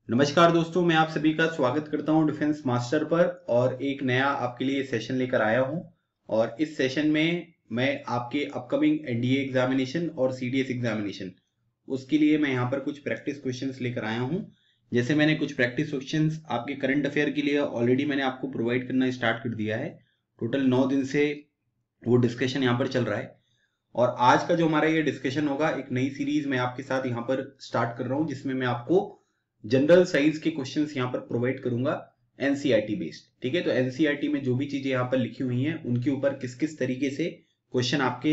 नमस्कार दोस्तों, मैं आप सभी का स्वागत करता हूं डिफेंस मास्टर पर और एक नया आपके लिए सेशन लेकर आया हूं। और इस सेशन में मैं आपके अपकमिंग एनडीए एग्जामिनेशन और सीडीएस एग्जामिनेशन उसके लिए मैं यहां पर कुछ प्रैक्टिस क्वेश्चंस लेकर आया हूं। जैसे मैंने कुछ प्रैक्टिस क्वेश्चंस आपके करंट अफेयर के लिए ऑलरेडी मैंने आपको प्रोवाइड करना स्टार्ट कर दिया है। टोटल 9 दिन से वो डिस्कशन यहाँ पर चल रहा है और आज का जो हमारा ये डिस्कशन होगा, एक नई सीरीज मैं आपके साथ यहाँ पर स्टार्ट कर रहा हूँ जिसमें मैं आपको जनरल साइंस के क्वेश्चंस यहाँ पर प्रोवाइड करूंगा एनसीईआरटी बेस्ड। ठीक है, तो एनसीईआरटी में जो भी चीजें यहाँ पर लिखी हुई हैं उनके ऊपर किस किस तरीके से क्वेश्चन आपके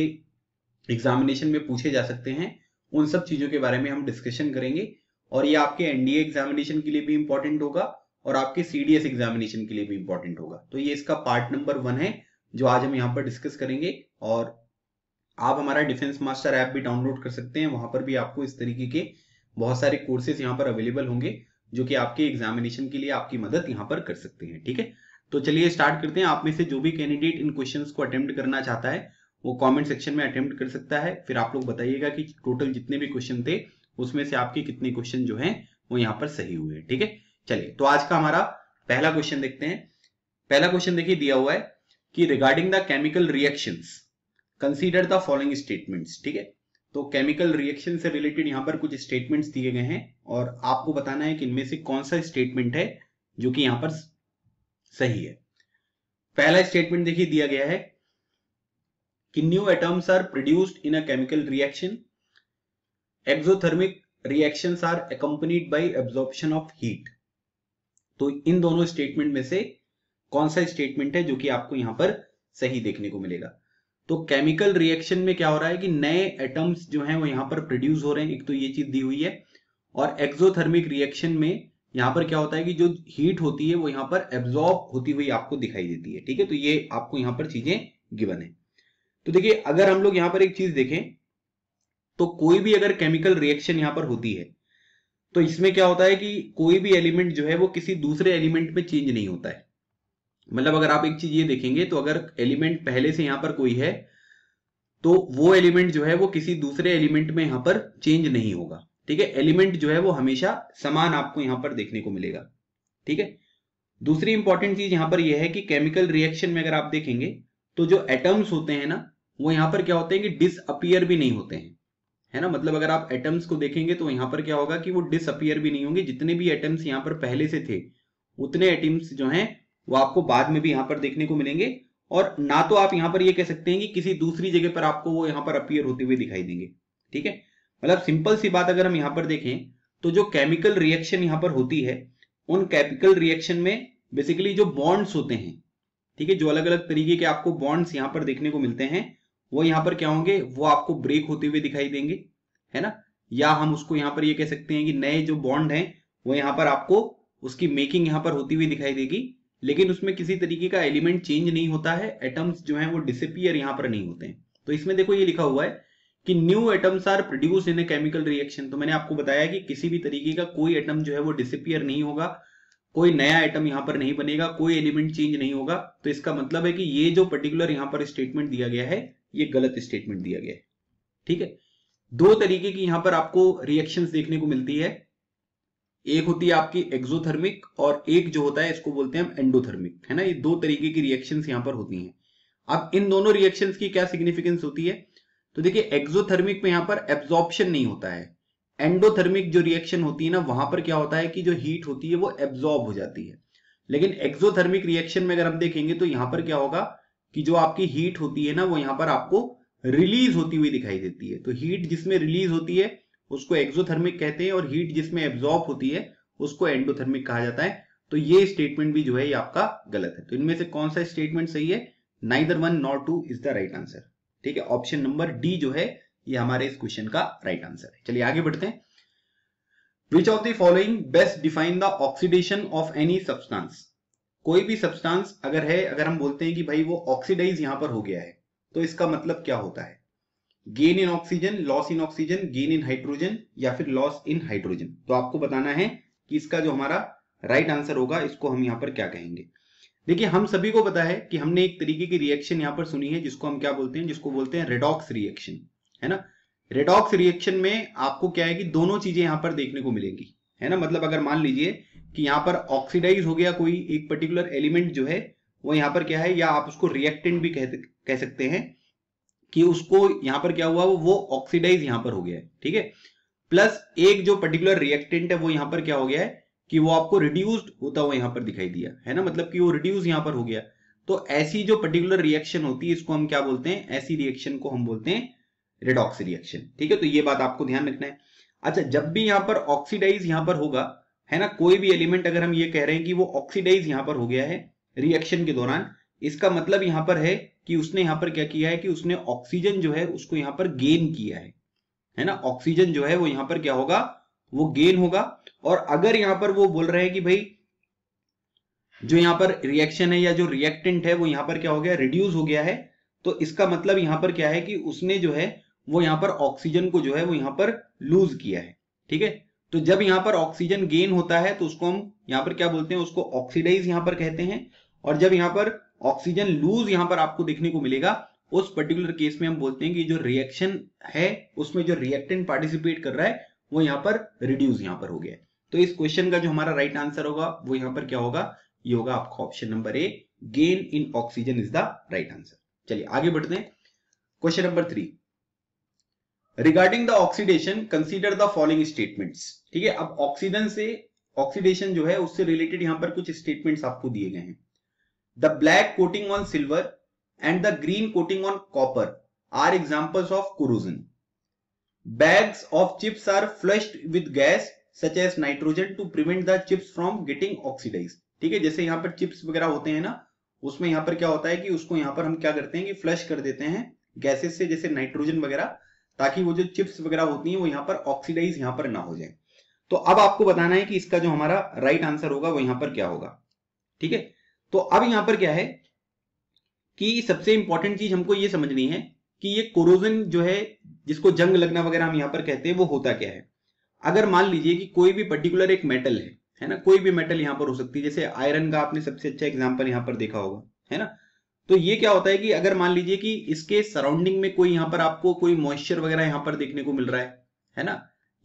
एग्जामिनेशन में पूछे जा सकते हैं, उन सब चीजों के बारे में हम डिस्कशन करेंगे। और ये आपके एनडीए एग्जामिनेशन के लिए भी इंपॉर्टेंट होगा और आपके सीडीएस एग्जामिनेशन के लिए भी इंपॉर्टेंट होगा। तो ये इसका पार्ट नंबर 1 है जो आज हम यहाँ पर डिस्कस करेंगे। और आप हमारा डिफेंस मास्टर ऐप भी डाउनलोड कर सकते हैं, वहां पर भी आपको इस तरीके के बहुत सारे कोर्सेज यहाँ पर अवेलेबल होंगे जो कि आपके एग्जामिनेशन के लिए आपकी मदद यहाँ पर कर सकते हैं। ठीक है, तो चलिए स्टार्ट करते हैं। आप में से जो भी कैंडिडेट इन क्वेश्चंस को अटेम्प्ट करना चाहता है वो कमेंट सेक्शन में अटेम्प्ट कर सकता है। फिर आप लोग बताइएगा कि टोटल जितने भी क्वेश्चन थे उसमें से आपके कितने क्वेश्चन जो हैं वो यहाँ पर सही हुए। ठीक है, चलिए तो आज का हमारा पहला क्वेश्चन देखते हैं। पहला क्वेश्चन देखिए दिया हुआ है कि regarding the chemical reactions consider the following statements. ठीक है, तो केमिकल रिएक्शन से रिलेटेड यहां पर कुछ स्टेटमेंट्स दिए गए हैं और आपको बताना है कि इनमें से कौन सा स्टेटमेंट है जो कि यहां पर सही है। पहला स्टेटमेंट देखिए दिया गया है कि new atoms are produced in a chemical reaction, exothermic reactions are accompanied by absorption of heat. तो इन दोनों स्टेटमेंट में से कौन सा स्टेटमेंट है जो कि आपको यहां पर सही देखने को मिलेगा। तो केमिकल रिएक्शन में क्या हो रहा है कि नए एटम्स जो हैं वो यहां पर प्रोड्यूस हो रहे हैं, एक तो ये चीज दी हुई है। और एक्सोथर्मिक रिएक्शन में यहां पर क्या होता है कि जो हीट होती है वो यहां पर एब्जॉर्ब होती हुई आपको दिखाई देती है। ठीक है, तो ये आपको यहां पर चीजें गिवन है। तो देखिए, अगर हम लोग यहां पर एक चीज देखें तो कोई भी अगर केमिकल रिएक्शन यहां पर होती है तो इसमें क्या होता है कि कोई भी एलिमेंट जो है वो किसी दूसरे एलिमेंट में चेंज नहीं होता है। मतलब अगर आप एक चीज ये देखेंगे तो अगर एलिमेंट पहले से यहां पर कोई है तो वो एलिमेंट जो है वो किसी दूसरे एलिमेंट में यहां पर चेंज नहीं होगा। ठीक है, एलिमेंट जो है वो हमेशा समान आपको यहां पर देखने को मिलेगा। ठीक है, दूसरी इंपॉर्टेंट चीज यहां पर यह है कि केमिकल रिएक्शन में अगर आप देखेंगे तो जो एटम्स होते हैं ना वो यहां पर क्या होते हैं कि डिसअपियर भी नहीं होते हैं। है ना, मतलब अगर आप एटम्स को देखेंगे तो यहां पर क्या होगा कि वो डिसअपियर भी नहीं होंगे। जितने भी एटम्स यहां पर पहले से थे उतने एटम्स जो हैं वो आपको बाद में भी यहां पर देखने को मिलेंगे। और ना तो आप यहां पर ये कह सकते हैं कि किसी दूसरी जगह पर आपको वो यहां पर अपीयर होते हुए दिखाई देंगे। ठीक है, मतलब सिंपल सी बात अगर हम यहां पर देखें तो जो केमिकल रिएक्शन यहां पर होती है उन केमिकल रिएक्शन में बेसिकली जो बॉन्ड्स होते हैं, ठीक है, जो अलग अलग तरीके के आपको बॉन्ड्स यहां पर देखने को मिलते हैं वो यहां पर क्या होंगे, वो आपको ब्रेक होते हुए दिखाई देंगे। है ना, या हम उसको यहां पर ये कह सकते हैं कि नए जो बॉन्ड हैं वो यहां पर आपको उसकी मेकिंग यहां पर होती हुई दिखाई देगी, लेकिन उसमें किसी तरीके का एलिमेंट चेंज नहीं होता है। एटम्स जो हैं वो डिसअपियर यहां पर नहीं होते हैं। तो इसमें देखो ये लिखा हुआ है कि new atoms are produce in a chemical reaction. तो मैंने आपको बताया कि किसी भी तरीके का कोई एटम जो है वो डिसअपियर नहीं होगा, कोई नया एटम यहां पर नहीं बनेगा, कोई एलिमेंट चेंज नहीं होगा। तो इसका मतलब है कि ये जो पर्टिकुलर यहां पर स्टेटमेंट दिया गया है ये गलत स्टेटमेंट दिया गया है। ठीक है, दो तरीके की यहां पर आपको रिएक्शंस देखने को मिलती है। एक होती है आपकी एक्सोथर्मिक और एक जो होता है इसको बोलते हैं हम एंडोथर्मिक। है ना, ये दो तरीके की रिएक्शंस यहां पर होती हैं। अब इन दोनों रिएक्शंस की क्या सिग्निफिकेंस होती है, तो देखिए एक्सोथर्मिक में यहां पर एब्जॉर्प्शन नहीं होता है। एंडोथर्मिक जो रिएक्शन होती है ना वहां पर क्या होता है कि जो हीट होती है वो एब्जॉर्ब हो जाती है। लेकिन एक्सोथर्मिक रिएक्शन में अगर हम देखेंगे तो यहां पर क्या होगा कि जो आपकी हीट होती है ना वो यहां पर आपको रिलीज होती हुई दिखाई देती है। तो हीट जिसमें रिलीज होती है उसको एक्सोथर्मिक कहते हैं और हीट जिसमें एब्जॉर्ब होती है उसको एंडोथर्मिक कहा जाता है। तो ये स्टेटमेंट भी जो है ये आपका गलत है। तो इनमें से कौन सा स्टेटमेंट सही है, neither one nor two is the right answer. ठीक है, ऑप्शन नंबर डी जो है ये हमारे इस क्वेश्चन का राइट आंसर है। चलिए आगे बढ़ते हैं। Which of the following best define the oxidation of any substance. कोई भी सब्सटेंस अगर है, अगर हम बोलते हैं कि भाई वो ऑक्सीडाइज यहां पर हो गया है तो इसका मतलब क्या होता है, gain in oxygen, loss in oxygen, gain in hydrogen या फिर लॉस इन हाइड्रोजन। तो आपको बताना है कि इसका जो हमारा राइट आंसर होगा इसको हम यहां पर क्या कहेंगे। देखिए हम सभी को पता है कि हमने एक तरीके की रिएक्शन यहां पर सुनी है जिसको हम क्या बोलते हैं, जिसको बोलते हैं रेडॉक्स रिएक्शन। है ना, रेडॉक्स रिएक्शन में आपको क्या है कि दोनों चीजें यहां पर देखने को मिलेंगी। है ना। मतलब अगर मान लीजिए कि यहाँ पर ऑक्सीडाइज हो गया कोई एक पर्टिकुलर एलिमेंट जो है वो यहाँ पर क्या है, या आप उसको रिएक्टेंट भी कह सकते हैं कि उसको यहाँ पर क्या हुआ, वो ऑक्सीडाइज यहाँ पर हो गया है, ठीक है। प्लस एक जो पर्टिकुलर रिएक्टेंट है वो यहाँ पर क्या हो गया है कि वो आपको रिड्यूस्ड होता हुआ यहाँ पर दिखाई दिया, है ना। मतलब कि वो रिड्यूस यहाँ पर हो गया। तो ऐसी जो पर्टिकुलर रिएक्शन होती है इसको हम क्या बोलते हैं, ऐसी रिएक्शन को हम बोलते हैं रेडॉक्स रिएक्शन, ठीक है। तो ये बात आपको ध्यान रखना है। अच्छा, जब भी यहाँ पर ऑक्सीडाइज यहाँ पर होगा, है ना, कोई भी एलिमेंट अगर हम ये कह रहे हैं कि वो ऑक्सीडाइज यहाँ पर हो गया है रिएक्शन के दौरान, इसका मतलब यहाँ पर है कि उसने यहाँ पर क्या किया है कि उसने ऑक्सीजन जो है उसको यहाँ पर गेन किया है ना। ऑक्सीजन जो है वो यहाँ पर क्या होगा, वो गेन होगा। और अगर यहाँ पर वो बोल रहे हैं कि भाई जो यहाँ पर रिएक्शन है या जो रिएक्टेंट है वो यहाँ पर क्या हो गया, रिड्यूस हो गया है, तो इसका मतलब यहाँ पर क्या है कि उसने जो है वो यहाँ पर ऑक्सीजन को जो है वो यहाँ पर लूज किया है, ठीक है। तो जब यहाँ पर ऑक्सीजन गेन होता है तो उसको हम यहाँ पर क्या बोलते हैं, उसको ऑक्सीडाइज यहाँ पर कहते हैं। और जब यहाँ पर ऑक्सीजन लूज यहाँ पर आपको देखने को मिलेगा, उस पर्टिकुलर केस में हम बोलते हैं कि जो रिएक्शन है उसमें जो रिएक्टेंट पार्टिसिपेट कर रहा है वो यहाँ पर रिड्यूस यहाँ पर हो गया है। तो इस क्वेश्चन का जो हमारा राइट आंसर होगा वो यहाँ पर क्या होगा, ये होगा आपका option number A, gain in oxygen is the right answer. चलिए आगे बढ़ते हैं। Question number 3, regarding the oxidation consider the following statements, ठीक है। अब ऑक्सीडेशन जो है उससे रिलेटेड यहां पर कुछ स्टेटमेंट्स आपको दिए गए हैं। The black coating on silver and the green coating on copper are examples of corrosion. Bags of chips are flushed with gas such as nitrogen to prevent the chips from getting oxidise, ठीक है। जैसे यहाँ पर chips वगैरह होते हैं ना, उसमें यहाँ पर क्या होता है कि उसको यहाँ पर हम क्या करते हैं कि फ्लश कर देते हैं गैसेस से, जैसे नाइट्रोजन वगैरह, ताकि वो जो चिप्स वगैरह होती हैं वो यहाँ पर ऑक्सीडाइज यहाँ पर ना हो जाए। तो अब आपको बताना है कि इसका जो हमारा राइट आंसर होगा वो यहाँ पर क्या होगा, ठीक है। तो अब यहाँ पर क्या है कि सबसे इंपॉर्टेंट चीज हमको ये समझनी है कि ये कोरोजन जो है, जिसको जंग लगना वगैरह हम यहाँ पर कहते हैं, वो होता क्या है। अगर मान लीजिए कि कोई भी पर्टिकुलर एक मेटल है ना, कोई भी मेटल यहाँ पर हो सकती है, जैसे आयरन का आपने सबसे अच्छा एग्जांपल यहाँ पर देखा होगा, है ना। तो ये क्या होता है कि अगर मान लीजिए कि इसके सराउंडिंग में कोई यहाँ पर आपको कोई मॉइस्चर वगैरह यहाँ पर देखने को मिल रहा है ना,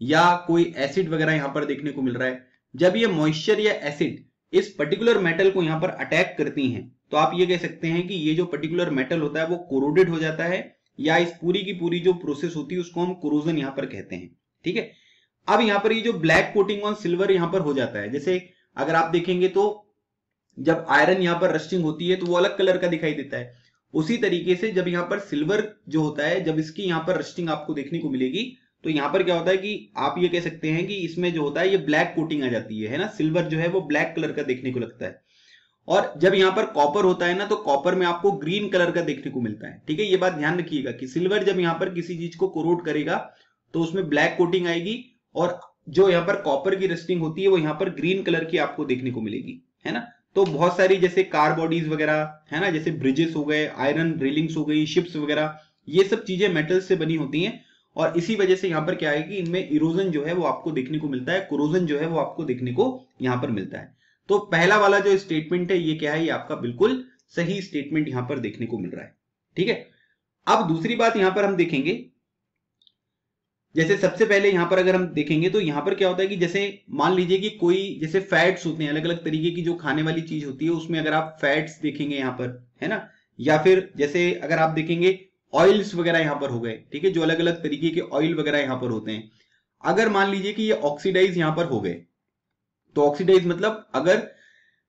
या कोई एसिड वगैरह यहाँ पर देखने को मिल रहा है, जब ये मॉइस्चर या एसिड इस पर्टिकुलर मेटल को यहाँ पर अटैक करती हैं, तो आप ये कह सकते हैं कि ये जो पर्टिकुलर मेटल होता है वो कोरोडेड हो जाता है, या इस पूरी की पूरी जो प्रोसेस होती है उसको हम कोरोजन यहाँ पर कहते हैं, ठीक है। अब यहाँ पर ये जो ब्लैक कोटिंग ऑन सिल्वर यहाँ पर हो जाता है, जैसे अगर आप देखेंगे तो जब आयरन यहाँ पर रस्टिंग होती है तो वो अलग कलर का दिखाई देता है। उसी तरीके से जब यहाँ पर सिल्वर जो होता है, जब इसकी यहाँ पर रस्टिंग आपको देखने को मिलेगी, तो यहाँ पर क्या होता है कि आप ये कह सकते हैं कि इसमें जो होता है ये ब्लैक कोटिंग आ जाती है ना, सिल्वर जो है वो ब्लैक कलर का देखने को लगता है। और जब यहाँ पर कॉपर होता है ना, तो कॉपर में आपको ग्रीन कलर का देखने को मिलता है, ठीक है। ये बात ध्यान रखिएगा कि सिल्वर जब यहाँ पर किसी चीज को कोरोड करेगा तो उसमें ब्लैक कोटिंग आएगी, और जो यहाँ पर कॉपर की रस्टिंग होती है वो यहाँ पर ग्रीन कलर की आपको देखने को मिलेगी, है ना। तो बहुत सारी जैसे कार बॉडीज वगैरह, है ना, जैसे ब्रिजेस हो गए, आयरन रेलिंग्स हो गई, शिप्स वगैरह, ये सब चीजें मेटल से बनी होती हैं। और इसी वजह से यहाँ पर क्या है कि इनमें इरोजन जो है वो आपको देखने को मिलता है, कोरोजन जो है वो आपको देखने को यहाँ पर मिलता है। तो पहला वाला जो स्टेटमेंट है ये क्या है, ये आपका बिल्कुल सही स्टेटमेंट यहाँ पर देखने को मिल रहा है, ठीक है। अब दूसरी बात यहाँ पर हम देखेंगे, जैसे सबसे पहले यहाँ पर अगर हम देखेंगे तो यहाँ पर क्या होता है कि जैसे मान लीजिए कि कोई जैसे फैट्स होते हैं, अलग अलग तरीके की जो खाने वाली चीज होती है, उसमें अगर आप फैट्स देखेंगे यहाँ पर, है ना, या फिर जैसे अगर आप देखेंगे ऑयल्स वगैरह यहाँ पर हो गए, ठीक है, जो अलग अलग तरीके के ऑयल वगैरह यहाँ पर होते हैं। अगर मान लीजिए कि ये ऑक्सीडाइज यहाँ पर हो गए, तो ऑक्सीडाइज मतलब अगर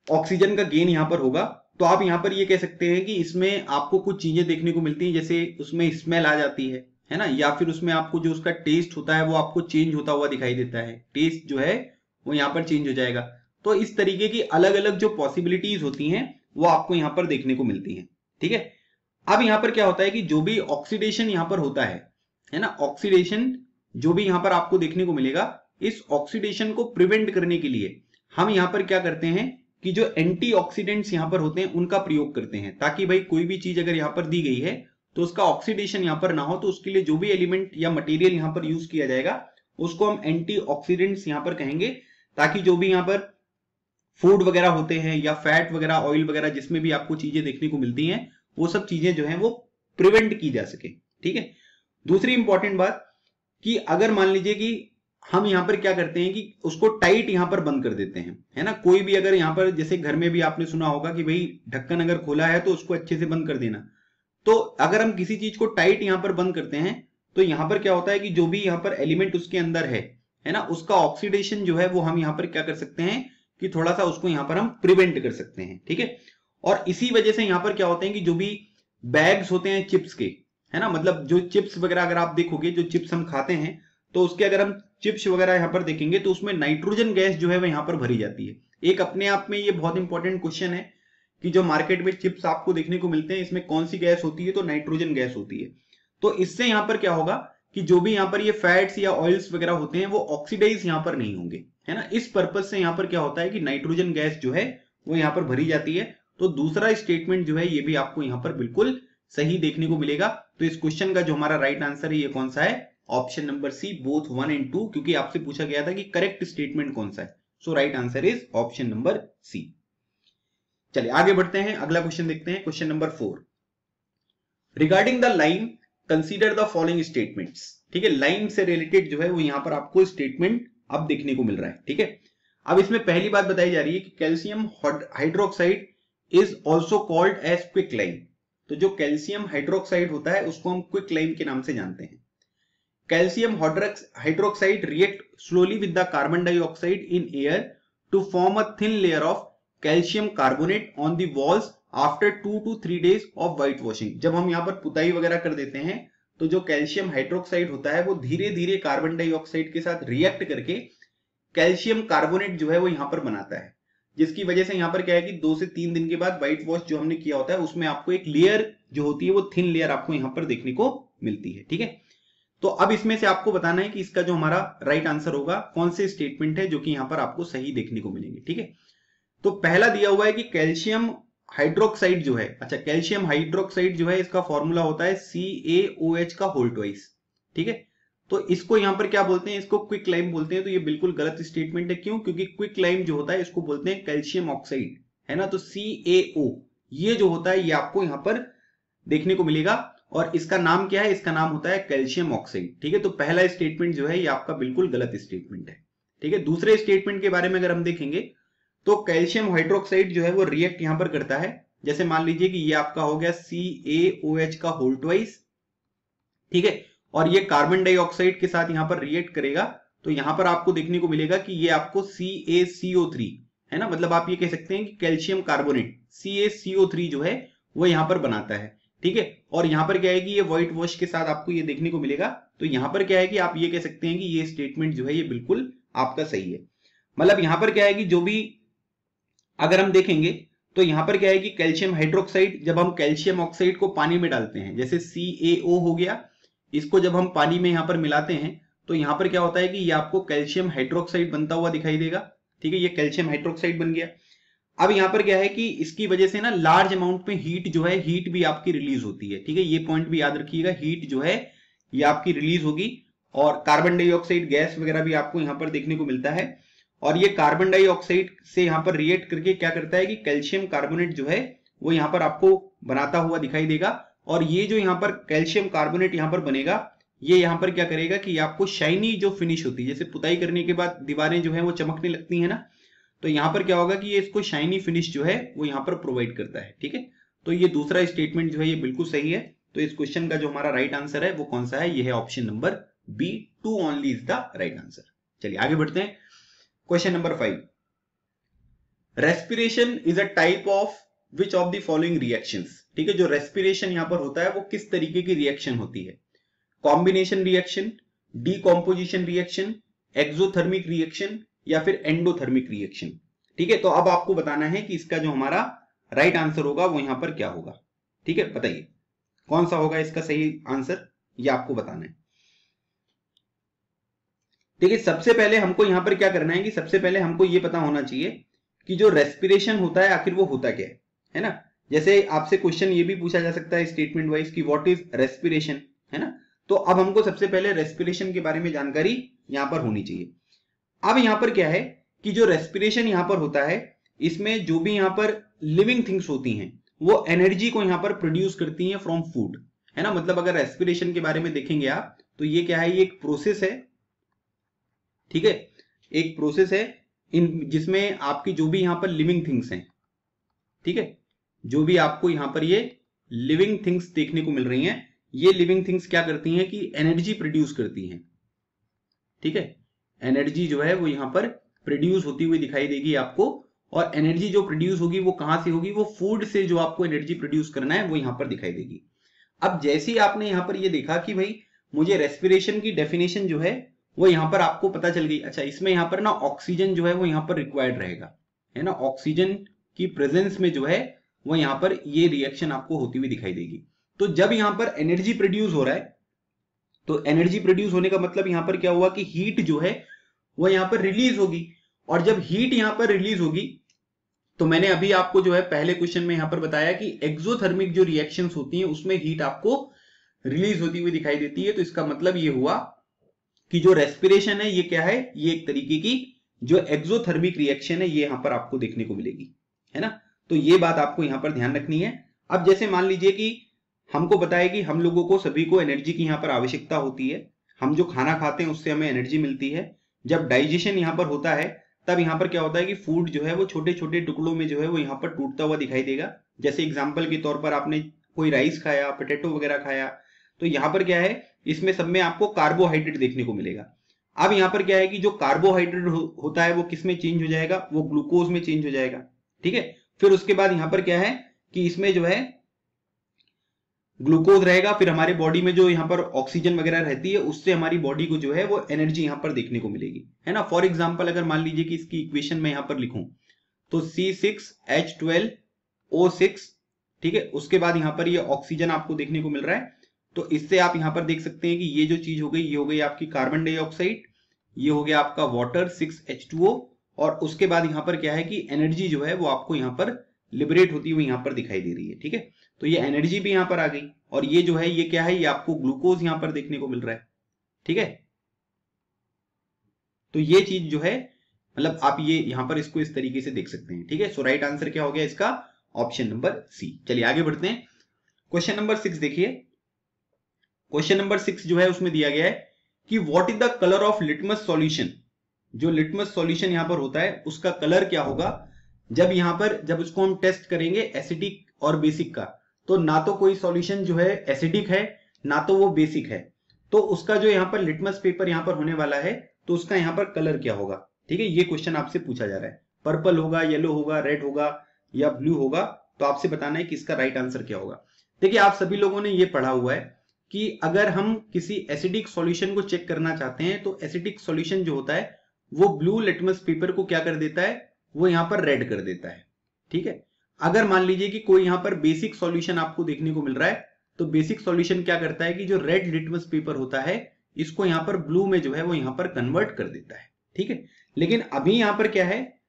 ऑक्सीजन का गेन यहाँ पर होगा, तो आप यहाँ पर ये कह सकते हैं कि इसमें आपको कुछ चीजें देखने को मिलती हैं, जैसे उसमें स्मेल आ जाती है ना, या फिर उसमें आपको जो उसका टेस्ट होता है वो आपको चेंज होता हुआ दिखाई देता है, टेस्ट जो है वो यहाँ पर चेंज हो जाएगा। तो इस तरीके की अलग अलग जो पॉसिबिलिटीज होती हैं वो आपको यहाँ पर देखने को मिलती हैं, ठीक है। अब यहाँ पर क्या होता है कि जो भी ऑक्सीडेशन यहाँ पर होता है ना, ऑक्सीडेशन जो भी यहाँ पर आपको देखने को मिलेगा, इस ऑक्सीडेशन को प्रिवेंट करने के लिए हम यहाँ पर क्या करते हैं कि जो एंटीऑक्सीडेंट्स यहाँ पर होते हैं उनका प्रयोग करते हैं, ताकि भाई कोई भी चीज अगर यहाँ पर दी गई है तो उसका ऑक्सीडेशन यहाँ पर ना हो, तो उसके लिए जो भी एलिमेंट या मटेरियल यहाँ पर यूज किया जाएगा उसको हम एंटीऑक्सीडेंट्स यहाँ पर कहेंगे, ताकि जो भी यहाँ पर फूड वगैरह होते हैं या फैट वगैरह, ऑयल वगैरह, जिसमें भी आपको चीजें देखने को मिलती हैं, वो सब चीजें जो है वो प्रिवेंट की जा सके, ठीक है। दूसरी इंपॉर्टेंट बात कि अगर मान लीजिए कि हम यहाँ पर क्या करते हैं कि उसको टाइट यहाँ पर बंद कर देते हैं, है ना। कोई भी अगर यहाँ पर जैसे घर में भी आपने सुना होगा कि भाई ढक्कन अगर खोला है तो उसको अच्छे से बंद कर देना। तो अगर हम किसी चीज को टाइट यहाँ पर बंद करते हैं तो यहाँ पर क्या होता है कि जो भी यहाँ पर एलिमेंट उसके अंदर है ना, उसका ऑक्सीडेशन जो है वो हम यहाँ पर क्या कर सकते हैं कि थोड़ा सा उसको यहाँ पर हम प्रिवेंट कर सकते हैं, ठीक है। और इसी वजह से यहाँ पर क्या होते हैं कि जो भी बैग्स होते हैं चिप्स के, है ना, मतलब जो चिप्स वगैरह अगर आप देखोगे, जो चिप्स हम खाते हैं तो उसके अगर हम चिप्स वगैरह यहाँ पर देखेंगे तो उसमें नाइट्रोजन गैस जो है वह यहाँ पर भरी जाती है। एक अपने आप में ये बहुत इंपॉर्टेंट क्वेश्चन है कि जो मार्केट में चिप्स आपको देखने को मिलते हैं इसमें कौन सी गैस होती है, तो नाइट्रोजन गैस होती है। तो इससे यहाँ पर क्या होगा कि जो भी यहाँ पर ये फैट्स या ऑयल्स वगैरह होते हैं वो ऑक्सीडाइज यहाँ पर नहीं होंगे, है ना। इस पर्पज से यहाँ पर क्या होता है कि नाइट्रोजन गैस जो है वो यहाँ पर भरी जाती है। तो दूसरा स्टेटमेंट जो है ये भी आपको यहाँ पर बिल्कुल सही देखने को मिलेगा। तो इस क्वेश्चन का जो हमारा राइट आंसर है ये कौन सा है, option number C, both 1 and 2, क्योंकि आपसे पूछा गया था कि करेक्ट स्टेटमेंट कौन सा है। So right answer is option number C. चलिए आगे बढ़ते हैं, अगला क्वेश्चन देखते हैं, question number 4। Regarding the line consider the following statements. ठीक है, लाइन से रिलेटेड जो है वो यहां पर आपको स्टेटमेंट अब देखने को मिल रहा है, ठीक है। अब इसमें पहली बात बताई जा रही है कि calcium hydroxide is also called as quick lime. तो जो कैल्शियम हाइड्रोक्साइड होता है उसको हम क्विक लाइम के नाम से जानते हैं। Calcium hydroxide react slowly with the carbon dioxide in air to form a thin layer of calcium carbonate on the walls after 2 to 3 days of whitewashing. जब हम यहाँ पर पुताई वगैरह कर देते हैं तो जो कैल्शियम हाइड्रोक्साइड होता है वो धीरे धीरे कार्बन डाइऑक्साइड के साथ रिएक्ट करके कैल्शियम कार्बोनेट जो है वो यहाँ पर बनाता है, जिसकी वजह से यहाँ पर क्या है कि 2 से 3 दिन के बाद व्हाइट वॉश जो हमने किया होता है उसमें आपको एक लेयर जो होती है वो थिन लेयर आपको यहाँ पर देखने को मिलती है, ठीक है। तो अब इसमें से आपको बताना है कि इसका जो हमारा राइट आंसर होगा कौन से स्टेटमेंट है जो कि यहाँ पर आपको सही देखने को मिलेंगे, ठीक है। तो पहला दिया हुआ है कि कैल्शियम हाइड्रोक्साइड जो है, अच्छा कैल्शियम हाइड्रोक्साइड जो है इसका फॉर्मूला होता है CaOH का होल ट्वाइस, ठीक है। तो इसको यहां पर क्या बोलते हैं, इसको क्विक लाइम बोलते हैं। तो ये बिल्कुल गलत स्टेटमेंट है, क्यों? क्योंकि क्विक लाइम जो होता है इसको बोलते हैं कैल्शियम ऑक्साइड, है ना। तो CaO ये जो होता है ये आपको यहां पर देखने को मिलेगा और इसका नाम क्या है, इसका नाम होता है कैल्शियम ऑक्साइड, ठीक है। तो पहला स्टेटमेंट जो है ये आपका बिल्कुल गलत स्टेटमेंट है, ठीक है। दूसरे स्टेटमेंट के बारे में अगर हम देखेंगे तो कैल्शियम हाइड्रोक्साइड जो है वो रिएक्ट यहां पर करता है, जैसे मान लीजिए कि ये आपका हो गया CaOH का होल ट्वाइस, ठीक है, और ये कार्बन डाइऑक्साइड के साथ यहां पर रिएक्ट करेगा। तो यहां पर आपको देखने को मिलेगा कि ये आपको CaCO3, है ना, मतलब आप ये कह सकते हैं कि कैल्शियम कार्बोनेट CaCO3 जो है वो यहां पर बनाता है, ठीक है। और यहां पर क्या है कि ये व्हाइट वॉश के साथ आपको ये देखने को मिलेगा। तो यहां पर क्या है कि आप ये कह सकते हैं कि ये स्टेटमेंट जो है ये बिल्कुल आपका सही है। मतलब यहां पर क्या है कि जो भी अगर हम देखेंगे तो यहां पर क्या है कि कैल्शियम हाइड्रोक्साइड, जब हम कैल्शियम ऑक्साइड को पानी में डालते हैं, जैसे CaO हो गया, इसको जब हम पानी में यहां पर मिलाते हैं तो यहां पर क्या होता है कि ये आपको कैल्शियम हाइड्रोक्साइड बनता हुआ दिखाई देगा, ठीक है। ये कैल्शियम हाइड्रोक्साइड बन गया। अब यहां पर क्या है कि इसकी वजह से ना लार्ज अमाउंट में हीट जो है, हीट भी आपकी रिलीज होती है, ठीक है। ये पॉइंट भी याद रखिएगा, हीट जो है ये आपकी रिलीज होगी और कार्बन डाइऑक्साइड गैस वगैरह भी आपको यहां पर देखने को मिलता है। और ये कार्बन डाइऑक्साइड से यहां पर रिएक्ट करके क्या करता है कि कैल्शियम कार्बोनेट जो है वो यहां पर आपको बनाता हुआ दिखाई देगा। और ये जो यहां पर कैल्शियम कार्बोनेट यहां पर बनेगा, ये यहां पर क्या करेगा कि आपको शाइनी जो फिनिश होती है, जैसे पुताई करने के बाद दीवारें जो है वो चमकने लगती है ना, तो यहां पर क्या होगा कि ये इसको शाइनी फिनिश जो है वो यहां पर प्रोवाइड करता है, ठीक है। तो ये दूसरा स्टेटमेंट जो है ये बिल्कुल सही है। तो इस क्वेश्चन का जो हमारा राइट आंसर है वो कौन सा है, ये है option number B, 2 only is the right answer. चलिए आगे बढ़ते हैं, question number 5। Respiration is a type of which of the following reactions, ठीक है। जो रेस्पिरेशन यहां पर होता है वो किस तरीके की रिएक्शन होती है, combination reaction, decomposition reaction, exothermic reaction या फिर एंडोथर्मिक रिएक्शन, ठीक है। तो अब आपको बताना है कि इसका जो हमारा राइट आंसर होगा वो यहां पर क्या होगा, ठीक है। बताइए कौन सा होगा इसका सही आंसर, ये आपको बताना है, ठीक है। सबसे पहले हमको यहां पर क्या करना है कि सबसे पहले हमको ये पता होना चाहिए कि जो रेस्पिरेशन होता है आखिर वो होता क्या है ना। जैसे आपसे क्वेश्चन ये भी पूछा जा सकता है स्टेटमेंट वाइज कि व्हाट इज रेस्पिरेशन, है ना। तो अब हमको सबसे पहले रेस्पिरेशन के बारे में जानकारी यहां पर होनी चाहिए। अब यहां पर क्या है कि जो रेस्पिरेशन यहां पर होता है इसमें जो भी यहां पर लिविंग थिंग्स होती हैं वो एनर्जी को यहां पर प्रोड्यूस करती हैं फ्रॉम फूड, है ना। मतलब अगर रेस्पिरेशन के बारे में देखेंगे आप तो ये क्या है, ये एक प्रोसेस है ठीक है, एक प्रोसेस है इन जिसमें आपकी जो भी यहां पर लिविंग थिंग्स हैं, ठीक है, जो भी आपको यहां पर ये लिविंग थिंग्स देखने को मिल रही हैं, ये लिविंग थिंग्स क्या करती हैं कि एनर्जी प्रोड्यूस करती हैं, ठीक है, एनर्जी जो है वो यहां पर प्रोड्यूस होती हुई दिखाई देगी आपको, और एनर्जी जो प्रोड्यूस होगी वो कहां से होगी, वो फूड से जो आपको एनर्जी प्रोड्यूस करना है वो यहां पर दिखाई देगी। अब जैसे ही आपने यहां पर ये देखा कि भाई मुझे रेस्पिरेशन की डेफिनेशन जो है वो यहां पर आपको पता चल गई, अच्छा इसमें यहां पर ना ऑक्सीजन जो है वो यहां पर रिक्वायर्ड रहेगा, है ना, ऑक्सीजन की प्रेजेंस में जो है वो यहां पर ये रिएक्शन आपको होती हुई दिखाई देगी। तो जब यहां पर एनर्जी प्रोड्यूस हो रहा है, तो एनर्जी प्रोड्यूस होने का मतलब यहां पर क्या हुआ कि हीट जो है वो यहां पर रिलीज होगी, और जब हीट यहां पर रिलीज होगी तो मैंने अभी आपको जो है पहले क्वेश्चन में यहां पर बताया कि एक्सोथर्मिक जो रिएक्शंस होती हैं उसमें हीट आपको रिलीज होती हुई दिखाई देती है। तो इसका मतलब ये हुआ कि जो रेस्पिरेशन है ये क्या है, ये एक तरीके की जो एक्सोथर्मिक रिएक्शन है ये यहां पर आपको देखने को मिलेगी, है ना। तो ये बात आपको यहां पर ध्यान रखनी है। अब जैसे मान लीजिए कि हमको बताया कि हम लोगों को सभी को एनर्जी की यहां पर आवश्यकता होती है, हम जो खाना खाते हैं उससे हमें एनर्जी मिलती है। जब डाइजेशन यहां पर होता है तब यहां पर क्या होता है कि फूड जो है वो छोटे छोटे टुकड़ों में जो है वो यहां पर टूटता हुआ दिखाई देगा। जैसे एग्जांपल के तौर पर आपने कोई राइस खाया, पोटैटो वगैरह खाया, तो यहां पर क्या है, इसमें सब में आपको कार्बोहाइड्रेट देखने को मिलेगा। अब यहां पर क्या है कि जो कार्बोहाइड्रेट होता है वो किस में चेंज हो जाएगा, वो ग्लूकोज में चेंज हो जाएगा, ठीक है। फिर उसके बाद यहां पर क्या है कि इसमें जो है ग्लूकोज रहेगा, फिर हमारे बॉडी में जो यहाँ पर ऑक्सीजन वगैरह रहती है उससे हमारी बॉडी को जो है वो एनर्जी यहाँ पर देखने को मिलेगी, है ना। फॉर एग्जांपल अगर मान लीजिए कि इसकी इक्वेशन में यहाँ पर लिखूं तो C6H12O6, ठीक है, उसके बाद यहाँ पर ये ऑक्सीजन आपको देखने को मिल रहा है। तो इससे आप यहाँ पर देख सकते हैं कि ये जो चीज हो गई ये हो गई आपकी कार्बन डाइऑक्साइड, ये हो गया आपका वाटर 6H2O, और उसके बाद यहाँ पर क्या है कि एनर्जी जो है वो आपको यहाँ पर लिबरेट होती हुई यहाँ पर दिखाई दे रही है, ठीक है। तो ये एनर्जी भी यहां पर आ गई, और ये जो है ये क्या है, ये आपको ग्लूकोज यहां पर देखने को मिल रहा है, ठीक है। तो ये चीज जो है मतलब आप ये यहां पर इसको इस तरीके से देख सकते हैं, ठीक है। सो राइट आंसर क्या हो गया इसका, ऑप्शन नंबर सी। चलिए आगे बढ़ते हैं। क्वेश्चन नंबर 6 देखिए। क्वेश्चन नंबर 6 जो है उसमें दिया गया है कि what is the colour of litmus solution. जो लिटमस सॉल्यूशन यहां पर होता है उसका कलर क्या होगा जब उसको हम टेस्ट करेंगे एसिडिक और बेसिक का, तो ना तो कोई सॉल्यूशन जो है एसिडिक है ना तो वो बेसिक है, तो उसका जो यहाँ पर लिटमस पेपर यहाँ पर होने वाला है तो उसका यहाँ पर कलर क्या होगा, ठीक है। ये क्वेश्चन आपसे पूछा जा रहा है, पर्पल होगा, येलो होगा, रेड होगा या ब्लू होगा, तो आपसे बताना है कि इसका राइट आंसर क्या होगा। देखिए आप सभी लोगों ने ये पढ़ा हुआ है कि अगर हम किसी एसिडिक सॉल्यूशन को चेक करना चाहते हैं तो एसिडिक सॉल्यूशन जो होता है वो ब्लू लिटमस पेपर को क्या कर देता है, वो यहाँ पर रेड कर देता है, ठीक है। अगर मान लीजिए कि कोई यहां पर बेसिक सॉल्यूशन आपको देखने को मिल रहा है तो बेसिक सॉल्यूशन क्या करता है कि जो रेड लिटमस पेपर होता है इसको यहां पर ब्लू में जो है वो यहां पर कन्वर्ट कर देता है, ठीक है। लेकिन अभी यहां पर क्या है,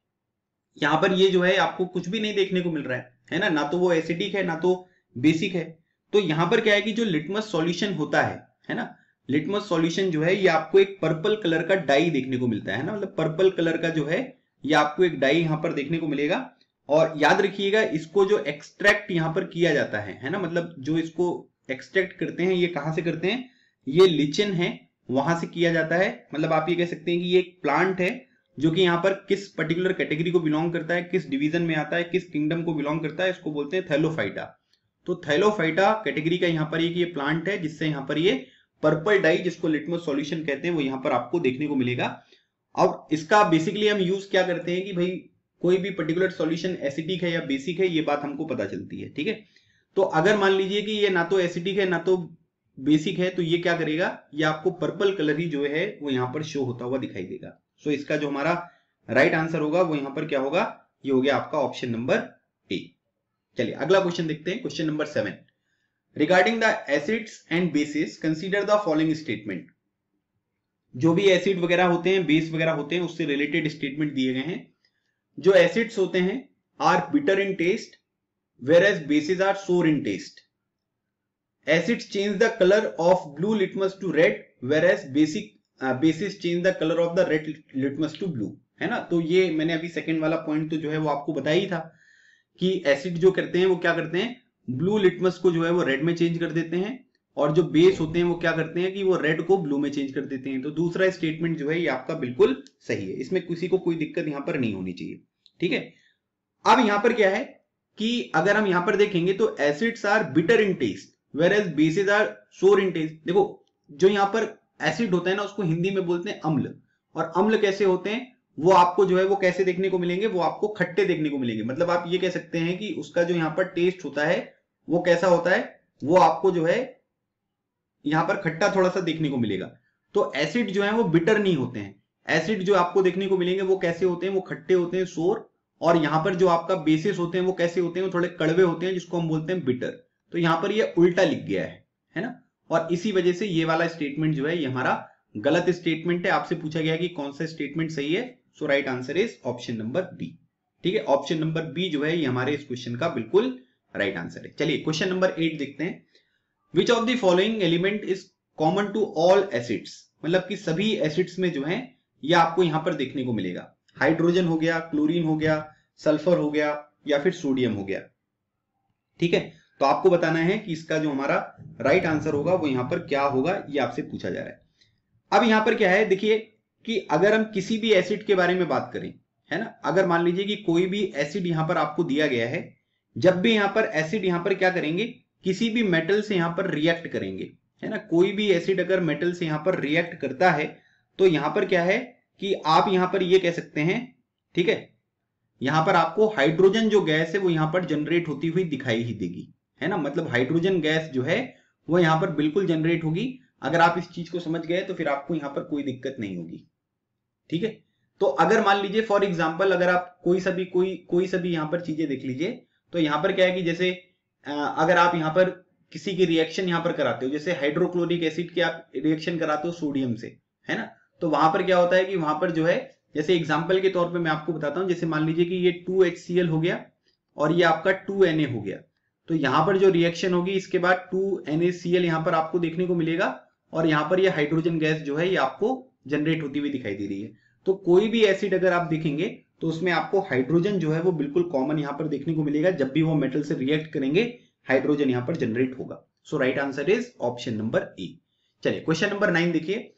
यहां पर ये जो है आपको कुछ भी नहीं देखने को मिल रहा है ना, ना तो वो एसिडिक है ना तो बेसिक है। तो यहां पर क्या है कि जो लिटमस सॉल्यूशन होता है ना, लिटमस सॉल्यूशन जो है ये आपको एक पर्पल कलर का डाई देखने को मिलता है ना, मतलब पर्पल कलर का जो है ये आपको एक डाई यहां पर देखने को मिलेगा। और याद रखिएगा इसको जो एक्सट्रैक्ट यहां पर किया जाता है ना, मतलब जो इसको एक्सट्रैक्ट करते हैं ये कहां से करते हैं, ये लिचिन है वहां से किया जाता है। मतलब आप ये कह सकते हैं कि ये एक प्लांट है जो कि यहाँ पर किस पर्टिकुलर कैटेगरी को बिलोंग करता है, किस डिवीजन में आता है, किस किंगडम को बिलोंग करता है, इसको बोलते हैं थैलोफाइटा। तो थैलोफाइटा कैटेगरी का यहाँ पर ये प्लांट है जिससे यहाँ पर ये पर्पल डाई जिसको लिटमस सॉल्यूशन कहते हैं वो यहाँ पर आपको देखने को मिलेगा। अब इसका बेसिकली हम यूज क्या करते हैं कि भाई कोई भी पर्टिकुलर सॉल्यूशन एसिडिक है या बेसिक है ये बात हमको पता चलती है, ठीक है। तो अगर मान लीजिए कि ये ना तो एसिडिक है ना तो बेसिक है तो ये क्या करेगा, ये आपको पर्पल कलर ही जो है वो यहाँ पर शो होता हुआ दिखाई देगा। सो इसका जो हमारा राइट आंसर होगा वो यहाँ पर क्या होगा, ये हो गया आपका ऑप्शन नंबर ए। चलिए अगला क्वेश्चन देखते हैं, question number 7। Regarding the acids and bases consider the following statement. जो भी एसिड वगैरह होते हैं, बेस वगैरह होते हैं, उससे रिलेटेड स्टेटमेंट दिए गए हैं। जो एसिड्स होते हैं are bitter in taste whereas bases are sour in taste. Acids change the color of blue litmus to red whereas bases change the color of the red litmus to blue, है ना। तो ये मैंने अभी second वाला point तो जो है वो आपको बताया ही था कि एसिड जो करते हैं वो क्या करते हैं, ब्लू लिटमस को जो है वो रेड में चेंज कर देते हैं और जो बेस होते हैं वो क्या करते हैं कि वो रेड को ब्लू में चेंज कर देते हैं। तो दूसरा स्टेटमेंट जो है ये आपका बिल्कुल सही है, इसमें किसी को कोई दिक्कत यहां पर नहीं होनी चाहिए। ठीक है, अब यहां पर क्या है कि अगर हम यहां पर देखेंगे तो acids are bitter in taste whereas bases are sour in test. देखो जो यहां पर एसिड होता है ना उसको हिंदी में बोलते हैं अम्ल, और अम्ल कैसे होते हैं वो आपको जो है वो कैसे देखने को मिलेंगे, वो आपको खट्टे देखने को मिलेंगे। मतलब आप ये कह सकते हैं कि उसका जो यहां पर टेस्ट होता है वो कैसा होता है, वो आपको जो है यहां पर खट्टा थोड़ा सा देखने को मिलेगा। तो एसिड जो है वो बिटर नहीं होते हैं, एसिड जो आपको देखने को मिलेंगे वो कैसे होते हैं, वो खट्टे होते हैं, सोर। और यहां पर जो आपका बेसिस होते हैं वो कैसे होते हैं, वो थोड़े कड़वे होते हैं, जिसको हम बोलते हैं बिटर। तो यहां पर ये उल्टा लिख गया है ना, और इसी वजह से ये वाला स्टेटमेंट जो है ये हमारा गलत स्टेटमेंट है। आपसे पूछा गया कि कौन सा स्टेटमेंट सही है, so right answer is option number B. ठीक है, ऑप्शन नंबर बी जो है ये हमारे इस क्वेश्चन का बिल्कुल राइट आंसर है। चलिए क्वेश्चन नंबर 8 देखते हैं। Which of the following element is common to all acids, मतलब कि सभी एसिड्स में जो है ये आपको यहां पर देखने को मिलेगा। हाइड्रोजन हो गया, क्लोरीन हो गया, सल्फर हो गया, या फिर सोडियम हो गया। ठीक है, तो आपको बताना है कि इसका जो हमारा राइट आंसर होगा वो यहां पर क्या होगा, ये आपसे पूछा जा रहा है। अब यहां पर क्या है, देखिए कि अगर हम किसी भी एसिड के बारे में बात करें, है ना, अगर मान लीजिए कि कोई भी एसिड यहां पर आपको दिया गया है, जब भी यहां पर एसिड यहां पर क्या करेंगे, किसी भी मेटल से यहां पर रिएक्ट करेंगे, है ना, कोई भी एसिड अगर मेटल से यहां पर रिएक्ट करता है तो यहां पर क्या है कि आप यहां पर ये कह सकते हैं, ठीक है, यहां पर आपको हाइड्रोजन जो गैस है वो यहां पर जनरेट होती हुई दिखाई ही देगी, है ना, मतलब हाइड्रोजन गैस जो है वो यहां पर बिल्कुल जनरेट होगी। अगर आप इस चीज को समझ गए तो फिर आपको यहां पर कोई दिक्कत नहीं होगी। ठीक है, तो अगर मान लीजिए फॉर एग्जांपल अगर आप कोई सा भी यहां पर चीजें देख लीजिए, तो यहां पर क्या है कि जैसे अगर आप यहां पर किसी की रिएक्शन यहां पर कराते हो, जैसे हाइड्रोक्लोरिक एसिड की आप रिएक्शन कराते हो सोडियम से, है ना, तो वहां पर क्या होता है कि वहां पर जो है, जैसे एग्जांपल के तौर पे मैं आपको बताता हूं, जैसे मान लीजिए कि ये 2HCl हो गया और ये आपका 2Na हो गया, तो यहां पर जो रिएक्शन होगी इसके बाद 2NaCl यहां पर आपको देखने को मिलेगा, और यहां पर ये हाइड्रोजन गैस जो है ये आपको जनरेट होती हुई दिखाई दे रही है। तो कोई भी एसिड अगर आप देखेंगे तो उसमें आपको हाइड्रोजन जो है वो बिल्कुल कॉमन यहां पर देखने को मिलेगा, जब भी वो मेटल से रिएक्ट करेंगे हाइड्रोजन यहां पर जनरेट होगा। So right answer is option number A. चलिए क्वेश्चन नंबर 9 देखिए।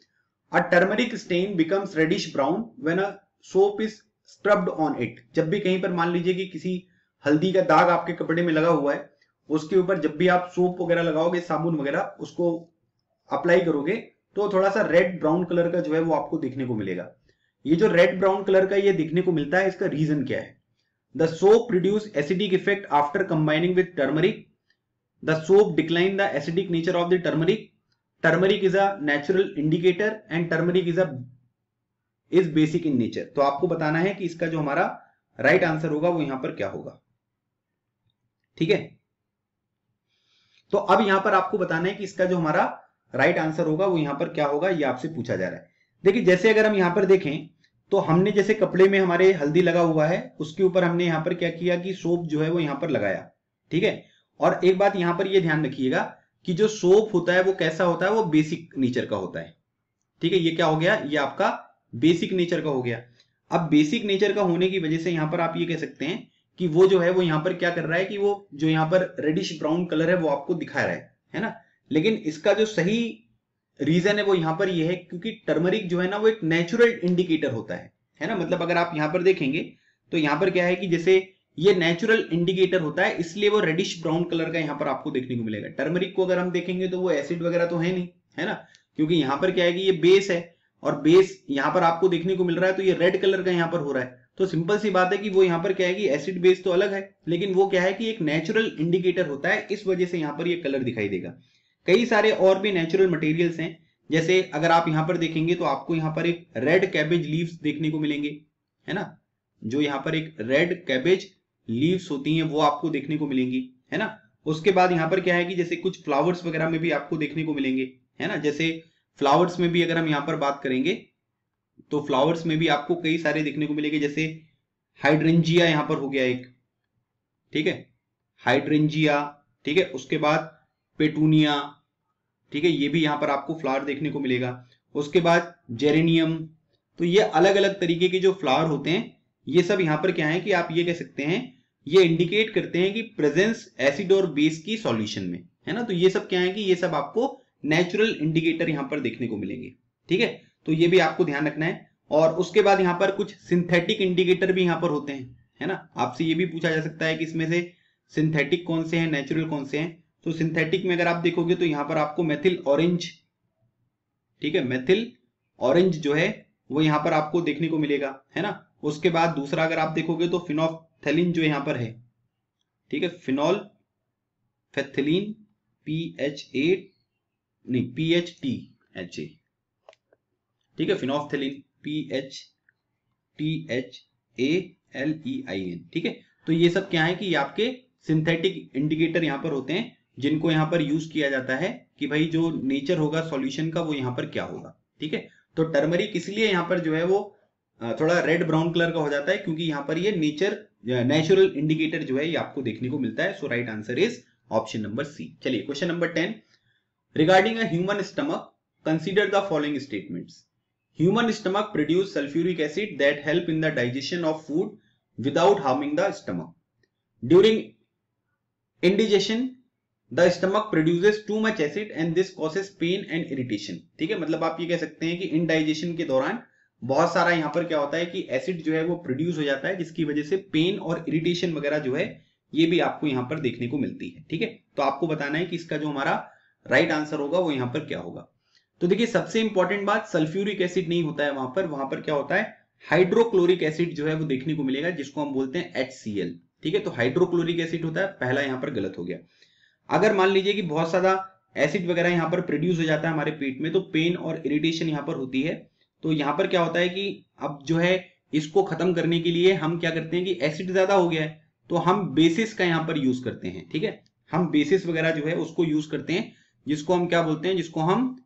A turmeric stain becomes reddish brown when a soap is scrubbed on it. जब भी कहीं पर मान लीजिए कि किसी हल्दी का दाग आपके कपड़े में लगा हुआ है, उसके ऊपर जब भी आप सोप वगैरह लगाओगे, साबुन वगैरह उसको अप्लाई करोगे, तो थोड़ा सा रेड ब्राउन कलर का जो है वो आपको देखने को मिलेगा। ये जो रेड ब्राउन कलर का ये देखने को मिलता है, इसका रीजन क्या है? The soap produce acidic effect after combining with turmeric. The soap decline the acidic nature of the turmeric. Turmeric is a natural indicator and turmeric is basic in nature. तो आपको बताना है कि इसका जो हमारा राइट आंसर होगा वो यहां पर क्या होगा। ठीक है, तो अब यहां पर आपको बताना है कि इसका जो हमारा राइट आंसर होगा वो यहां पर क्या होगा, ये आपसे पूछा जा रहा है। देखिए जैसे अगर हम यहां पर देखें तो हमने जैसे कपड़े में हमारे हल्दी लगा हुआ है, उसके ऊपर हमने यहां पर क्या किया कि सोप जो है वो यहां पर लगाया। ठीक है, और एक बात यहां पर ये ध्यान रखिएगा कि जो सोप होता है वो कैसा होता है, वो बेसिक नेचर का होता है। ठीक है, ये क्या हो गया, ये आपका बेसिक नेचर का हो गया। अब बेसिक नेचर का होने की वजह से यहां पर आप ये कह सकते हैं कि वो जो है वो यहां पर क्या कर रहा है कि वो जो यहां पर रेडिश ब्राउन कलर है वो आपको दिखा रहा है ना। लेकिन इसका जो सही रीजन है वो यहां पर ये है क्योंकि टर्मरिक जो है ना वो एक नेचुरल इंडिकेटर होता है ना। मतलब अगर आप यहां पर देखेंगे तो यहां पर क्या है कि जैसे ये नेचुरल इंडिकेटर होता है, इसलिए वो रेडिश ब्राउन कलर का यहां पर आपको देखने को मिलेगा। टर्मरिक को अगर हम देखेंगे तो वो एसिड वगैरह तो है नहीं, है ना, क्योंकि यहां पर क्या है कि ये बेस है और बेस यहां पर आपको देखने को मिल रहा है, तो ये रेड कलर का यहां पर हो रहा है। तो सिंपल सी बात है कि वो यहां पर क्या है कि एसिड बेस तो अलग है, लेकिन वो क्या है कि एक नेचुरल इंडिकेटर होता है, इस वजह से यहां पर ये कलर दिखाई देगा। कई सारे और भी नेचुरल मटेरियल्स हैं, जैसे अगर आप यहां पर देखेंगे तो आपको यहां पर एक रेड कैबेज लीव्स देखने को मिलेंगे, है ना, जो यहां पर एक रेड कैबेज लीव्स होती हैं वो आपको देखने को मिलेंगी, है ना। उसके बाद यहां पर क्या है कि जैसे कुछ फ्लावर्स वगैरह में भी आपको देखने को मिलेंगे, है ना। जैसे फ्लावर्स में भी अगर हम यहां पर बात करेंगे तो फ्लावर्स में भी आपको कई सारे देखने को मिलेंगे, जैसे हाइड्रेंजिया यहां पर हो गया एक, ठीक है, हाइड्रेंजिया, ठीक है, उसके बाद पेटूनिया, ठीक है, ये भी यहां पर आपको फ्लावर देखने को मिलेगा। उसके बाद जेरेनियम। तो ये अलग अलग तरीके के जो फ्लावर होते हैं ये सब यहां पर क्या है कि आप ये कह सकते हैं, ये इंडिकेट करते हैं कि प्रेजेंस एसिड और बेस की सॉल्यूशन में, है ना। तो ये सब क्या है कि ये सब आपको नेचुरल इंडिकेटर यहाँ पर देखने को मिलेंगे, ठीक है। तो ये भी आपको ध्यान रखना है। और उसके बाद यहाँ पर कुछ सिंथेटिक इंडिकेटर भी यहाँ पर होते हैं, है ना। आपसे ये भी पूछा जा सकता है कि इसमें से सिंथेटिक कौन से हैं, नेचुरल कौन से हैं। तो सिंथेटिक में अगर आप देखोगे तो यहाँ पर आपको मेथिल ऑरेंज, ठीक है, मेथिल ऑरेंज जो है वो यहाँ पर आपको देखने को मिलेगा, है ना। उसके बाद दूसरा अगर आप देखोगे तो फिनोल्फथैलीन जो यहाँ पर है, ठीक है, फिनोल्फथैलीन PHTA, ठीक है, फिनोल्फथैलीन PHTHALEIN, ठीक है। तो ये सब क्या है कि ये आपके सिंथेटिक इंडिकेटर यहाँ पर होते हैं, जिनको यहाँ पर यूज किया जाता है कि भाई जो नेचर होगा सॉल्यूशन का वो यहाँ पर क्या होगा, ठीक है। तो टर्मरिक इसलिए यहाँ पर जो है वो थोड़ा रेड ब्राउन कलर का हो जाता है, क्योंकि यहाँ पर ये नेचुरल इंडिकेटर जो है ये आपको देखने को मिलता है। So right answer is option number C. चलिए question number 10, regarding a human stomach consider the following statements. Human stomach produce sulphuric acid that help in the digestion of food without harming the stomach. During indigestion the stomach produces too much acid and this causes pain and irritation, ठीक है। मतलब आप ये कह सकते हैं कि indigestion के दौरान बहुत सारा यहाँ पर क्या होता है कि एसिड जो है वो प्रोड्यूस हो जाता है, जिसकी वजह से पेन और इरिटेशन वगैरह जो है ये भी आपको यहाँ पर देखने को मिलती है, ठीक है। तो आपको बताना है कि इसका जो हमारा राइट आंसर होगा वो यहाँ पर क्या होगा। तो देखिए सबसे इंपॉर्टेंट बात, सल्फ्यूरिक एसिड नहीं होता है वहां पर क्या होता है, हाइड्रोक्लोरिक एसिड जो है वो देखने को मिलेगा, जिसको हम बोलते हैं HCl, ठीक है। तो हाइड्रोक्लोरिक एसिड होता है, पहला यहाँ पर गलत हो गया। अगर मान लीजिए कि बहुत ज्यादा एसिड वगैरह यहाँ पर प्रोड्यूस हो जाता है हमारे पेट में, तो पेन और इरिटेशन यहाँ पर होती है। तो यहाँ पर क्या होता है कि अब जो है इसको खत्म करने के लिए हम क्या करते हैं कि एसिड ज्यादा हो गया है तो हम बेसिस का यहाँ पर यूज करते हैं, ठीक है। हम बेसिस वगैरह जो है उसको यूज करते हैं, जिसको हम क्या बोलते हैं, जिसको हम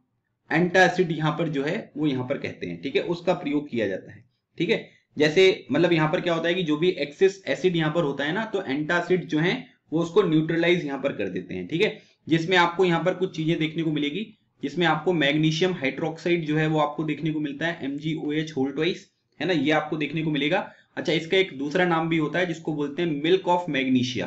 एंटासिड यहाँ पर जो है वो यहाँ पर कहते हैं, ठीक है। उसका प्रयोग किया जाता है, ठीक है। जैसे मतलब यहाँ पर क्या होता है कि जो भी एक्सेस एसिड यहाँ पर होता है ना, तो एंटासिड जो है वो उसको न्यूट्रलाइज यहाँ पर कर देते हैं, ठीक है। जिसमें आपको यहाँ पर कुछ चीजें देखने को मिलेगी, जिसमें आपको मैग्नीशियम हाइड्रोक्साइड जो है वो आपको देखने को मिलता है, MgOH होल ट्वाइस, है ना, ये आपको देखने को मिलेगा। अच्छा, इसका एक दूसरा नाम भी होता है जिसको बोलते हैं मिल्क ऑफ मैग्नीशिया,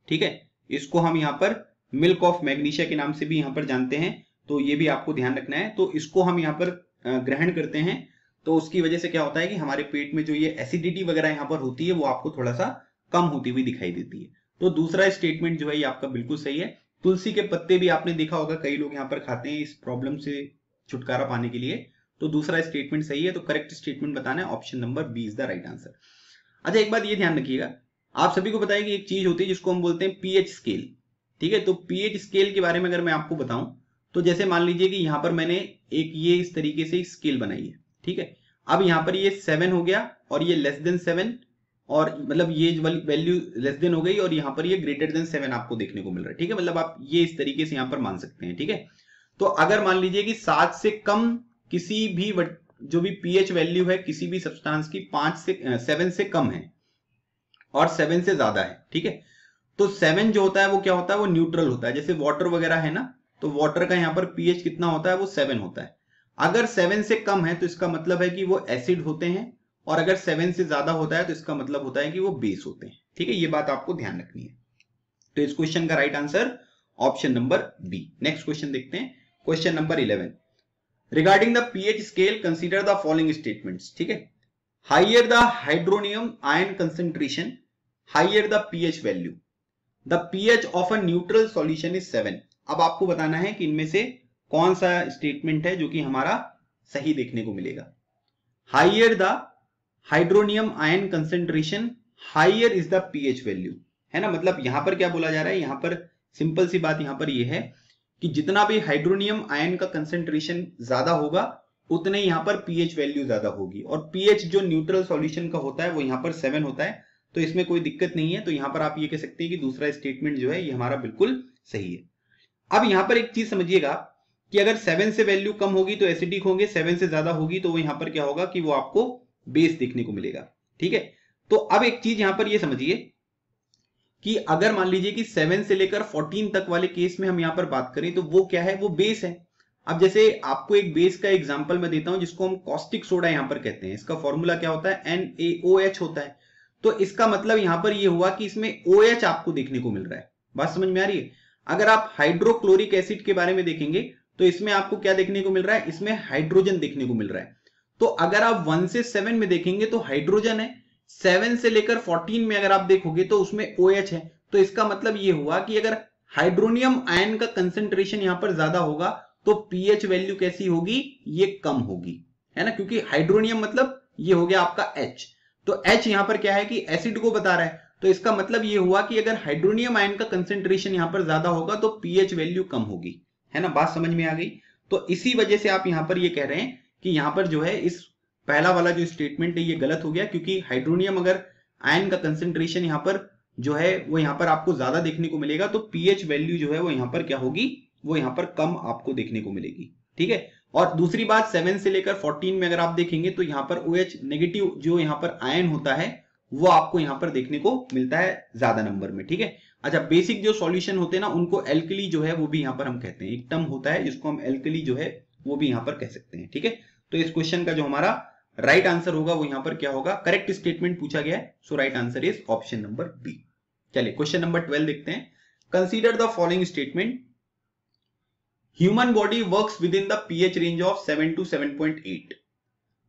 ठीक है। इसको हम यहाँ पर मिल्क ऑफ मैग्नीशिया के नाम से भी यहाँ पर जानते हैं, तो ये भी आपको ध्यान रखना है। तो इसको हम यहाँ पर ग्रहण करते हैं, तो उसकी वजह से क्या होता है कि हमारे पेट में जो ये एसिडिटी वगैरह यहाँ पर होती है वो आपको थोड़ा सा कम होती हुई दिखाई देती है। तो दूसरा स्टेटमेंट जो है ये आपका बिल्कुल सही है। तुलसी के पत्ते भी आपने देखा होगा, कई लोग यहाँ पर खाते हैं इस प्रॉब्लम से छुटकारा पाने के लिए। तो दूसरा स्टेटमेंट सही है, तो करेक्ट स्टेटमेंट बताना है, option number B is the right answer. अच्छा, एक बात ये ध्यान रखिएगा, आप सभी को पता है कि एक चीज होती है जिसको हम बोलते हैं पीएच स्केल, ठीक है। तो पीएच स्केल के बारे में अगर मैं आपको बताऊं, तो जैसे मान लीजिए कि यहाँ पर मैंने एक ये इस तरीके से स्केल बनाई है, ठीक है। अब यहाँ पर ये 7 हो गया और ये लेस देन 7, और मतलब ये वैल्यू लेस देन हो गई और यहाँ पर ये ग्रेटर देन 7 आपको देखने को मिल रहा है, ठीक है। मतलब आप ये इस तरीके से यहाँ पर मान सकते हैं, ठीक है। तो अगर मान लीजिए कि 7 से कम किसी भी जो भी पीएच वैल्यू है किसी भी सब्सटेंस की 7 से कम है और 7 से ज्यादा है, ठीक है। तो 7 जो होता है वो क्या होता है, वो न्यूट्रल होता है। जैसे वाटर वगैरह है ना, तो वाटर का यहाँ पर पीएच कितना होता है, वो 7 होता है। अगर 7 से कम है तो इसका मतलब है कि वो एसिड होते हैं, और अगर 7 से ज्यादा होता है तो इसका मतलब होता है कि वो बेस होते हैं, ठीक है। ये बात आपको ध्यान रखनी है। तो इस क्वेश्चन का right answer option number B. Next question देखते हैं, question number 11, regarding the pH scale consider the following statements, ठीक है। Higher the hydronium ion concentration, higher the pH value, the pH of a neutral solution is 7। अब आपको बताना है कि इनमें से कौन सा स्टेटमेंट है जो कि हमारा सही देखने को मिलेगा। Higher the hydronium ion concentration, higher is the pH value, है ना। मतलब यहां पर क्या बोला जा रहा है, यहां पर सिंपल सी बात यहां पर यह है कि जितना भी हाइड्रोनियम आयन का कंसेंट्रेशन ज्यादा होगा उतने यहां पर पीएच वैल्यू ज्यादा होगी, और पीएच जो न्यूट्रल सॉल्यूशन का होता है वो यहां पर 7 होता है। तो इसमें कोई दिक्कत नहीं है। तो यहां पर आप ये कह सकते हैं कि दूसरा स्टेटमेंट जो है ये हमारा बिल्कुल सही है। अब यहां पर एक चीज समझिएगा कि अगर 7 से वैल्यू कम होगी तो एसिडिक होंगे, 7 से ज्यादा होगी तो वो यहां पर क्या होगा कि वो आपको बेस देखने को मिलेगा, ठीक है। तो अब एक चीज यहां पर ये समझिए कि अगर मान लीजिए कि 7 से लेकर 14 तक वाले केस में हम यहां पर बात करें तो वो क्या है, वो बेस है। अब जैसे आपको एक बेस का एग्जांपल मैं देता हूं जिसको हम कॉस्टिक सोडा यहां पर कहते हैं। इसका फॉर्मूला क्या होता है, NaOH होता है। तो इसका मतलब यहां पर ये हुआ कि इसमें OH आपको देखने को मिल रहा है। बात समझ में आ रही है? अगर आप हाइड्रोक्लोरिक एसिड के बारे में देखेंगे तो इसमें आपको क्या देखने को मिल रहा है? इसमें हाइड्रोजन देखने को मिल रहा है। तो अगर आप 1 से 7 में देखेंगे तो हाइड्रोजन है, 7 से लेकर 14 में अगर आप देखोगे तो उसमें OH है। तो इसका मतलब ये हुआ कि अगर हाइड्रोनियम आयन का कंसेंट्रेशन यहां पर ज्यादा होगा तो पीएच वैल्यू कैसी होगी? ये कम होगी, है ना, क्योंकि हाइड्रोनियम मतलब ये हो गया आपका H। तो H यहां पर क्या है कि एसिड को बता रहा है। तो इसका मतलब ये हुआ कि अगर हाइड्रोनियम आयन का कंसेंट्रेशन यहां पर ज्यादा होगा तो पीएच वैल्यू कम होगी, है ना। बात समझ में आ गई? तो इसी वजह से आप यहां पर ये कह रहे हैं कि यहां पर जो है इस पहला वाला जो स्टेटमेंट है ये गलत हो गया, क्योंकि हाइड्रोनियम अगर आयन का कंसेंट्रेशन यहां पर जो है वो यहां पर आपको ज्यादा देखने को मिलेगा तो पीएच वैल्यू जो है वो यहां पर क्या होगी? वो यहां पर कम आपको देखने को मिलेगी, ठीक है। और दूसरी बात 7 से लेकर 14 में अगर आप देखेंगे तो यहां पर OH नेगेटिव जो यहां पर आयन होता है वो आपको यहां पर देखने को मिलता है ज्यादा नंबर में, ठीक है। अच्छा, बेसिक जो सॉल्यूशन होते हैं ना उनको एल्कली जो है वो भी यहां पर हम कहते हैं, एक टर्म होता है जिसको हम एल्कली जो है वो भी यहां पर कह सकते हैं, ठीक है। तो इस क्वेश्चन का जो हमारा राइट आंसर होगा वो यहां पर क्या होगा? करेक्ट स्टेटमेंट पूछा गया है, so right answer is option number B. चलिए क्वेश्चन नंबर 12 देखते हैं। Consider the following statement, human body works within द pH range of 7 to 7.8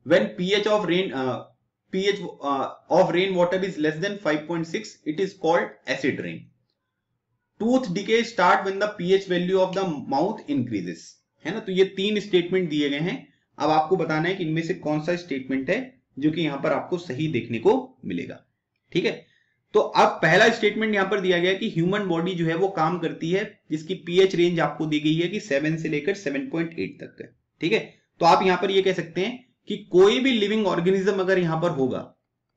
when pH of rain water is less than 5.6 it is called acid rain. Tooth decay start when the pH value of the mouth increases, है ना। तो ये 3 statement दिए गए हैं। अब आपको बताना है कि इनमें से कौन सा स्टेटमेंट है जो कि यहां पर आपको सही देखने को मिलेगा, ठीक है। तो अब पहला स्टेटमेंट यहां पर दिया गया कि ह्यूमन बॉडी जो है वो काम करती है जिसकी पीएच रेंज आपको दी गई है कि 7 से लेकर 7.8 तक है, ठीक है। तो आप यहां पर ये कह सकते हैं कि कोई भी लिविंग ऑर्गेनिज्म अगर यहां पर होगा,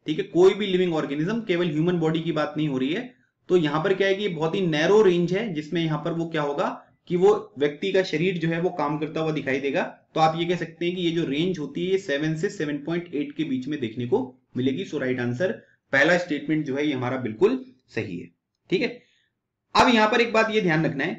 ठीक है, कोई भी लिविंग ऑर्गेनिज्म, केवल ह्यूमन बॉडी की बात नहीं हो रही है, तो यहां पर क्या है कि बहुत ही नैरो रेंज है जिसमें यहां पर वो क्या होगा कि वो व्यक्ति का शरीर जो है वो काम करता हुआ दिखाई देगा। तो आप ये कह सकते हैं कि ये जो रेंज होती है ये 7 से 7.8 के बीच में देखने को मिलेगी। सो राइट आंसर पहला स्टेटमेंट जो है ये हमारा बिल्कुल सही है, ठीक है। अब यहां पर एक बात ये ध्यान रखना है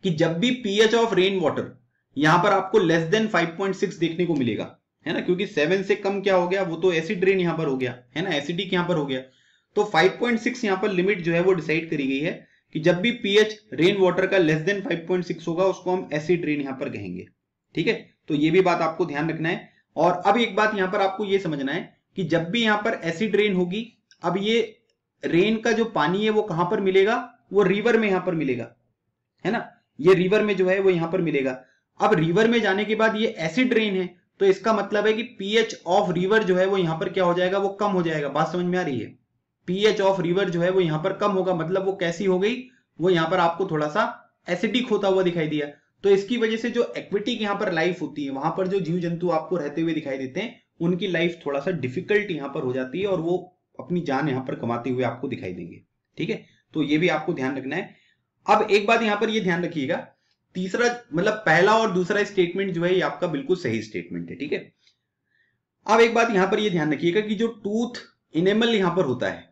कि जब भी पीएच ऑफ रेन वाटर यहां पर आपको लेस देन 5.6 देखने को मिलेगा, है ना, क्योंकि 7 से कम क्या हो गया? वो तो एसिड रेन यहां पर हो गया, है ना, एसिडिक यहां पर हो गया। तो 5.6 यहां पर लिमिट जो है वो डिसाइड करी गई है कि जब भी पीएच रेन वाटर का लेस देन 5.6 होगा उसको हम एसिड रेन यहां पर कहेंगे, ठीक है। तो ये भी बात आपको ध्यान रखना है। और अब एक बात यहां पर आपको ये समझना है कि जब भी यहां पर एसिड रेन होगी, अब ये रेन का जो पानी है वो कहां पर मिलेगा? वो रिवर में यहां पर मिलेगा, है ना, ये रिवर में जो है वो यहां पर मिलेगा। अब रिवर में जाने के बाद ये एसिड रेन है तो इसका मतलब है कि पीएच ऑफ रिवर जो है वो यहां पर क्या हो जाएगा? वो कम हो जाएगा। बात समझ में आ रही है? पीएच ऑफ रिवर जो है वो यहां पर कम होगा, मतलब वो कैसी हो गई? वो यहां पर आपको थोड़ा सा एसिडिक होता हुआ दिखाई दिया। तो इसकी वजह से जो एक्वेटिक यहां पर लाइफ होती है, वहां पर जो जीव जंतु आपको रहते हुए दिखाई देते हैं उनकी लाइफ थोड़ा सा डिफिकल्ट यहां पर हो जाती है और वो अपनी जान यहां पर कमाते हुए आपको दिखाई देंगे, ठीक है। तो ये भी आपको ध्यान रखना है। अब एक बात यहां पर ये ध्यान रखिएगा, तीसरा मतलब पहला और दूसरा स्टेटमेंट जो है ये आपका बिल्कुल सही स्टेटमेंट है, ठीक है। अब एक बात यहां पर ये ध्यान रखिएगा कि जो टूथ इनेमल यहां पर होता है,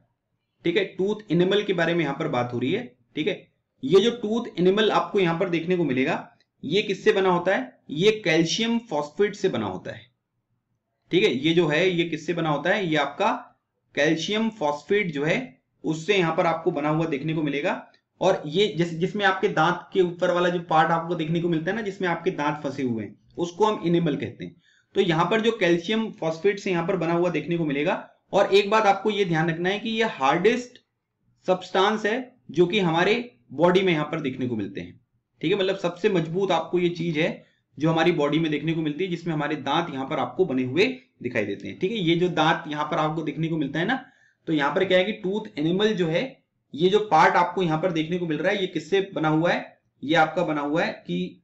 ठीक है, टूथ इनेमल के बारे में यहां पर बात हो रही है, ठीक है। ये जो टूथ इनेमल आपको यहां पर देखने को मिलेगा ये किससे बना होता है? ये कैल्शियम फॉस्फेट से बना होता है, ठीक है। ये जो है ये किससे बना होता है? ये आपका कैल्शियम फॉस्फेट जो है उससे यहां पर आपको बना हुआ देखने को मिलेगा। और ये जिसमें आपके दांत के ऊपर वाला जो पार्ट आपको देखने को मिलता है ना, जिसमें आपके दांत फंसे हुए हैं, उसको हम इनेमल कहते हैं। तो यहां पर जो कैल्शियम फॉस्फेट से यहां पर बना हुआ देखने को मिलेगा। और एक बात आपको ये ध्यान रखना है कि ये हार्डेस्ट सब्सटेंस है जो कि हमारे बॉडी में यहां पर देखने को मिलते हैं, ठीक है। मतलब सबसे मजबूत आपको ये चीज है जो हमारी बॉडी में देखने को मिलती है, जिसमें हमारे दांत यहां पर आपको बने हुए दिखाई देते हैं, ठीक है। ये जो दांत यहां पर आपको देखने को मिलता है ना, तो यहां पर क्या है कि टूथ एनिमल जो है, ये जो पार्ट आपको यहां पर देखने को मिल रहा है ये किससे बना हुआ है? ये आपका बना हुआ है कि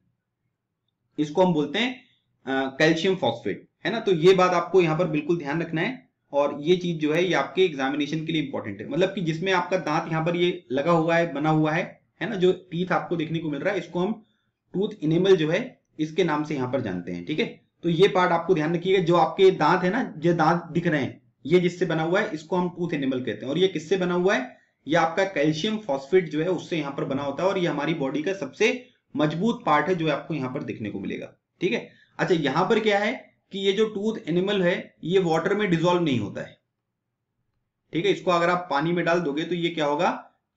इसको हम बोलते हैं कैल्शियम फॉस्फेट, है ना। तो ये बात आपको यहां पर बिल्कुल ध्यान रखना है। और ये चीज जो है ये आपके एग्जामिनेशन के लिए इंपॉर्टेंट है, मतलब कि जिसमें आपका दांत यहां पर ये लगा हुआ है, बना हुआ है ना, जो टीथ आपको देखने को मिल रहा है इसको हम टूथ इनेमल जो है इसके नाम से यहां पर जानते हैं, ठीक है। तो ये पार्ट आपको ध्यान रखिएगा, जो आपके दांत है ना, जो दांत दिख रहे हैं ये जिससे बना हुआ है इसको हम टूथ इनेमल कहते हैं। और ये किससे बना हुआ है? ये आपका कैल्शियम फॉस्फेट जो है उससे यहां पर बना होता है और ये हमारी बॉडी का सबसे मजबूत पार्ट है जो आपको यहां पर देखने को मिलेगा, ठीक है। अच्छा, यहां पर क्या है कि ये जो टूथ एनिमल है ये वाटर में डिसॉल्व नहीं होता है, ठीक है। इसको अगर आप पानी में डाल दोगे तो ये क्या होगा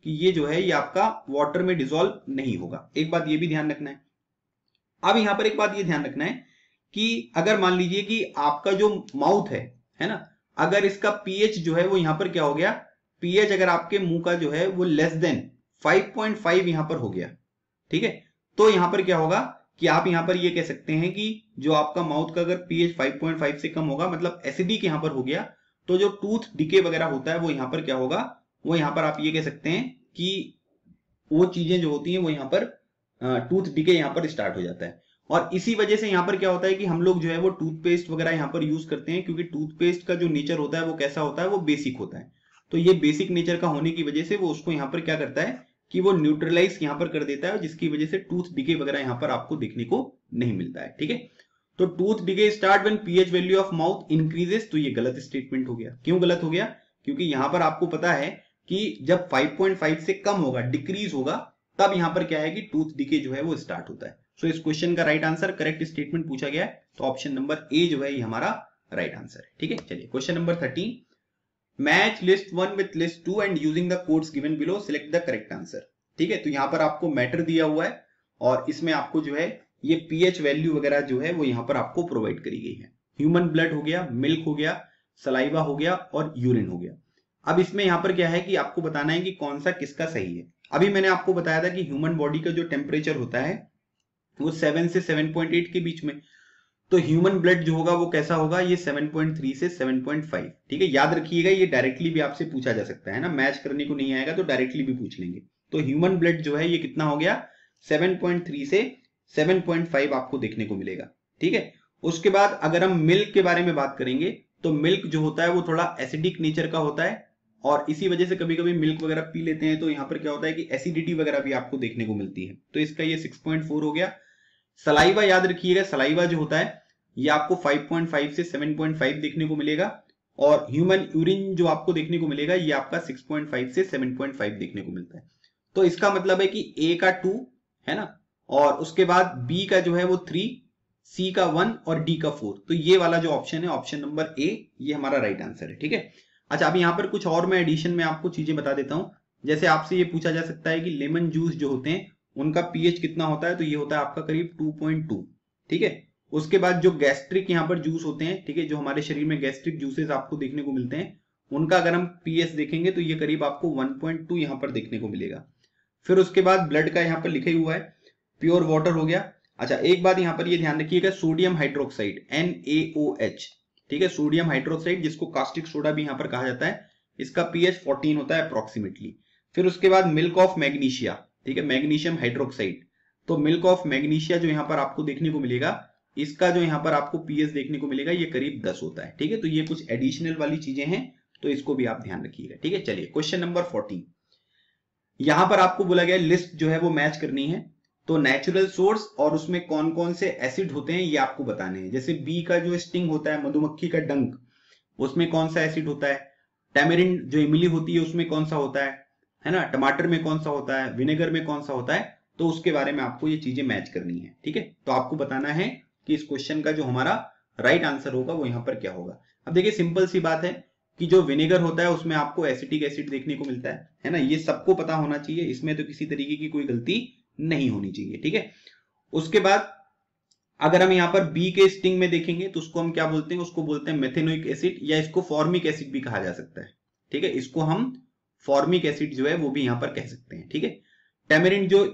कि ये जो है ये आपका वाटर में डिसॉल्व नहीं होगा। एक बात ये भी ध्यान रखना है। अब यहां पर एक बात ये ध्यान रखना है कि अगर मान लीजिए कि आपका जो माउथ है ना, अगर इसका पीएच जो है वो यहां पर क्या हो गया, पीएच अगर आपके मुंह का जो है वो लेस देन 5.5 यहां पर हो गया, ठीक है, तो यहां पर क्या होगा कि आप यहां पर ये कह सकते हैं कि जो आपका माउथ का अगर पीएच 5.5 से कम होगा, मतलब एसिडिक यहां पर हो गया, तो जो टूथ डिके वगैरह होता है वो यहां पर क्या होगा, वो यहां पर आप ये कह सकते हैं कि वो चीजें जो होती हैं वो यहां पर टूथ डिके यहां पर स्टार्ट हो जाता है। और इसी वजह से यहां पर क्या होता है कि हम लोग जो है वो टूथपेस्ट वगैरह यहां पर यूज करते हैं, क्योंकि टूथपेस्ट का जो नेचर होता है वो कैसा होता है, वो बेसिक होता है। तो ये बेसिक नेचर का होने की वजह से वो उसको यहां पर क्या करता है कि वो न्यूट्रलाइज यहां पर कर देता है, जिसकी वजह से टूथ डिके वगैरह यहां पर आपको देखने को नहीं मिलता है, ठीक है। तो tooth decay start when pH value of mouth increases, तो ये गलत स्टेटमेंट हो गया। क्यों गलत हो गया? क्योंकि यहां पर आपको पता है कि जब 5.5 से कम होगा, डिक्रीज होगा, तब यहां पर क्या है कि टूथ डिके जो है वो स्टार्ट होता है। सो इस क्वेश्चन का राइट आंसर, करेक्ट स्टेटमेंट पूछा गया है, तो ऑप्शन नंबर ए जो है ये हमारा राइट आंसर है, ठीक है। चलिए question number 13, match list 1 with list 2 and using the codes given below select the correct answer, ठीक है। तो यहां पर आपको मैटर दिया हुआ है और इसमें आपको जो है ये पीएच वैल्यू वगैरह जो है वो यहां पर आपको प्रोवाइड करी गई है। ह्यूमन ब्लड हो गया, मिल्क हो गया, सलाइवा हो गया और यूरिन हो गया। अब इसमें यहां पर क्या है कि आपको बताना है कि कौन सा किसका सही है। अभी मैंने आपको बताया था कि ह्यूमन बॉडी का जो टेम्परेचर होता है वो 7 से 7.8 के बीच में, तो ह्यूमन ब्लड जो होगा वो कैसा होगा, ये 7.3 से 7.5, ठीक है। याद रखिएगा ये डायरेक्टली भी आपसे पूछा जा सकता है ना, मैच करने को नहीं आएगा तो डायरेक्टली भी पूछ लेंगे। तो ह्यूमन ब्लड जो है ये कितना हो गया, 7.3 से 7.5 आपको देखने को मिलेगा, ठीक है। उसके बाद अगर हम मिल्क के बारे में बात करेंगे तो मिल्क जो होता है वो थोड़ा एसिडिक नेचर का होता है और इसी वजह से कभी कभी मिल्क वगैरह पी लेते हैं तो यहां पर क्या होता है कि एसिडिटी वगैरह भी आपको देखने को मिलती है, तो इसका ये 6.4 हो गया। सलाइवा याद रखिएगा, सलाइवा जो होता है ये आपको 5.5 से 7.5 देखने को मिलेगा और ह्यूमन यूरिन जो आपको देखने को मिलेगा ये आपका 6.5 से 7.5 देखने को मिलता है। तो इसका मतलब है कि ए का 2 है ना, और उसके बाद बी का जो है वो 3, सी का 1 और डी का 4, तो ये वाला जो ऑप्शन है ऑप्शन नंबर ए ये हमारा राइट आंसर है, ठीक है। अच्छा, अभी यहां पर कुछ और मैं एडिशन में आपको चीजें बता देता हूं। जैसे आपसे ये पूछा जा सकता है कि लेमन जूस जो होते हैं उनका पीएच कितना होता है, तो ये होता है आपका करीब 2.2, ठीक है। उसके बाद जो गैस्ट्रिक यहाँ पर जूस होते हैं, ठीक है, जो हमारे शरीर में गैस्ट्रिक जूसेस आपको देखने को मिलते हैं, उनका अगर हम पीएच देखेंगे तो ये करीब आपको 1.2 यहाँ पर देखने को मिलेगा। फिर उसके बाद ब्लड का यहाँ पर लिखा हुआ है, प्योर वाटर हो गया। अच्छा, एक बात यहाँ पर ये ध्यान रखिएगा, सोडियम हाइड्रोक्साइड NaOH, ठीक है, सोडियम हाइड्रोक्साइड जिसको कास्टिक सोडा भी यहाँ पर कहा जाता है, इसका पीएच 14 होता है अप्रोक्सीमेटली। फिर उसके बाद मिल्क ऑफ मैग्नीशिया, ठीक है, मैग्नीशियम हाइड्रोक्साइड, तो मिल्क ऑफ मैग्नीशिया जो यहाँ पर आपको देखने को मिलेगा, इसका जो यहाँ पर आपको पीएच देखने को मिलेगा ये करीब 10 होता है, ठीक है। तो ये कुछ एडिशनल वाली चीजें हैं, तो इसको भी आप ध्यान रखिएगा, ठीक है। चलिए क्वेश्चन नंबर 14, यहां पर आपको बोला गया लिस्ट जो है वो मैच करनी है, तो नेचुरल सोर्स और उसमें कौन कौन से एसिड होते हैं ये आपको बताने हैं। जैसे बी का जो स्टिंग होता है, मधुमक्खी का डंक, उसमें कौन सा एसिड होता है, टैमरिंड जो इमली होती है उसमें कौन सा होता है ना, टमाटर में कौन सा होता है, विनेगर में कौन सा होता है, तो उसके बारे में आपको ये चीजें मैच करनी है, ठीक है। तो आपको बताना है कि इस क्वेश्चन का जो हमारा राइट आंसर होगा वो यहां पर क्या होगा। अब देखिए सिंपल सी बात है कि जो विनेगर होता है उसमें आपको एसिटिक एसिड देखने को मिलता है ना, ये सबको पता होना चाहिए, इसमें तो किसी तरीके की कोई गलती नहीं होनी चाहिए, ठीक है। उसके बाद अगर हम यहाँ पर बी के स्टिंग में देखेंगे तो उसको हम क्या बोलते हैं, उसको बोलते हैं मेथेनोइक एसिड या इसको फॉर्मिक एसिड भी कहा जा सकता है, ठीक है। इसको हम फॉर्मिक एसिड जो है वो भी यहां पर कह सकते हैं, ठीक है। टैमरिंड जो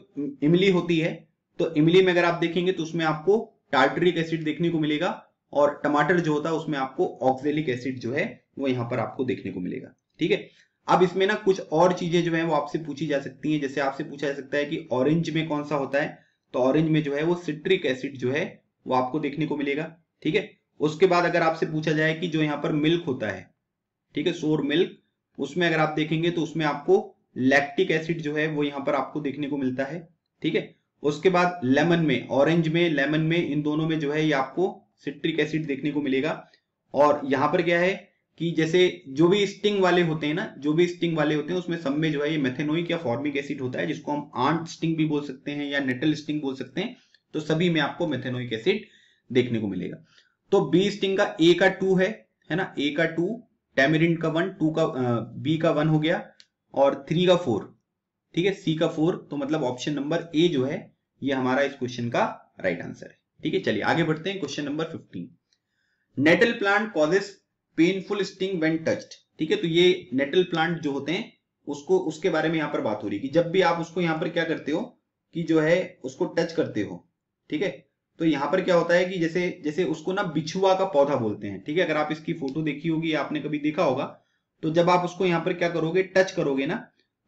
इमली होती है, तो इमली में अगर आप देखेंगे तो उसमें आपको टार्टरिक एसिड देखने को मिलेगा और टमाटर जो होता है उसमें आपको ऑक्जेलिक एसिड जो है वो यहां पर आपको देखने को मिलेगा, ठीक है। अब इसमें ना कुछ और चीजें जो है वो आपसे पूछी जा सकती हैं। जैसे आपसे पूछा जा सकता है कि ऑरेंज में कौन सा होता है, तो ऑरेंज में जो है वो सिट्रिक एसिड जो है वो आपको देखने को मिलेगा, ठीक है। उसके बाद अगर आपसे पूछा जाए कि जो यहाँ पर मिल्क होता है, ठीक है, सोर मिल्क, उसमें अगर आप देखेंगे तो उसमें आपको लैक्टिक एसिड जो है वो यहाँ पर आपको देखने को मिलता है, ठीक है। उसके बाद लेमन में, ऑरेंज में, लेमन में, इन दोनों में जो है ये आपको सिट्रिक एसिड देखने को मिलेगा। और यहाँ पर क्या है कि जैसे जो भी स्टिंग वाले होते हैं ना, जो भी स्टिंग वाले होते हैं उसमें सब में जो है ये मेथेनोइक या फॉर्मिक एसिड होता है, जिसको हम आंट स्टिंग भी बोल सकते हैं या नेटल स्टिंग बोल सकते हैं, तो सभी में आपको मेथेनोइक एसिड देखने को मिलेगा। तो बी स्टिंग का ए का 2 है ना, ए का 2, टैमरिंड का 1, 2 का बी का 1 हो गया और 3 का 4, ठीक है, सी का 4। तो मतलब ऑप्शन नंबर ए जो है ये हमारा इस क्वेश्चन का राइट आंसर है। ठीक है, चलिए आगे बढ़ते हैं। Question number 15, nettle plant causes painful sting when touched. ठीक है, तो ये नेटल प्लांट जो होते हैं उसके बारे में यहाँ पर बात हो रही है कि जब भी आप उसको यहाँ पर क्या करते हो कि जो है उसको टच करते हो, ठीक है, तो यहाँ पर क्या होता है कि जैसे जैसे उसको ना बिछुआ का पौधा बोलते हैं। ठीक है, अगर आप इसकी फोटो देखी होगी, आपने कभी देखा होगा, तो जब आप उसको यहाँ पर क्या करोगे, टच करोगे ना,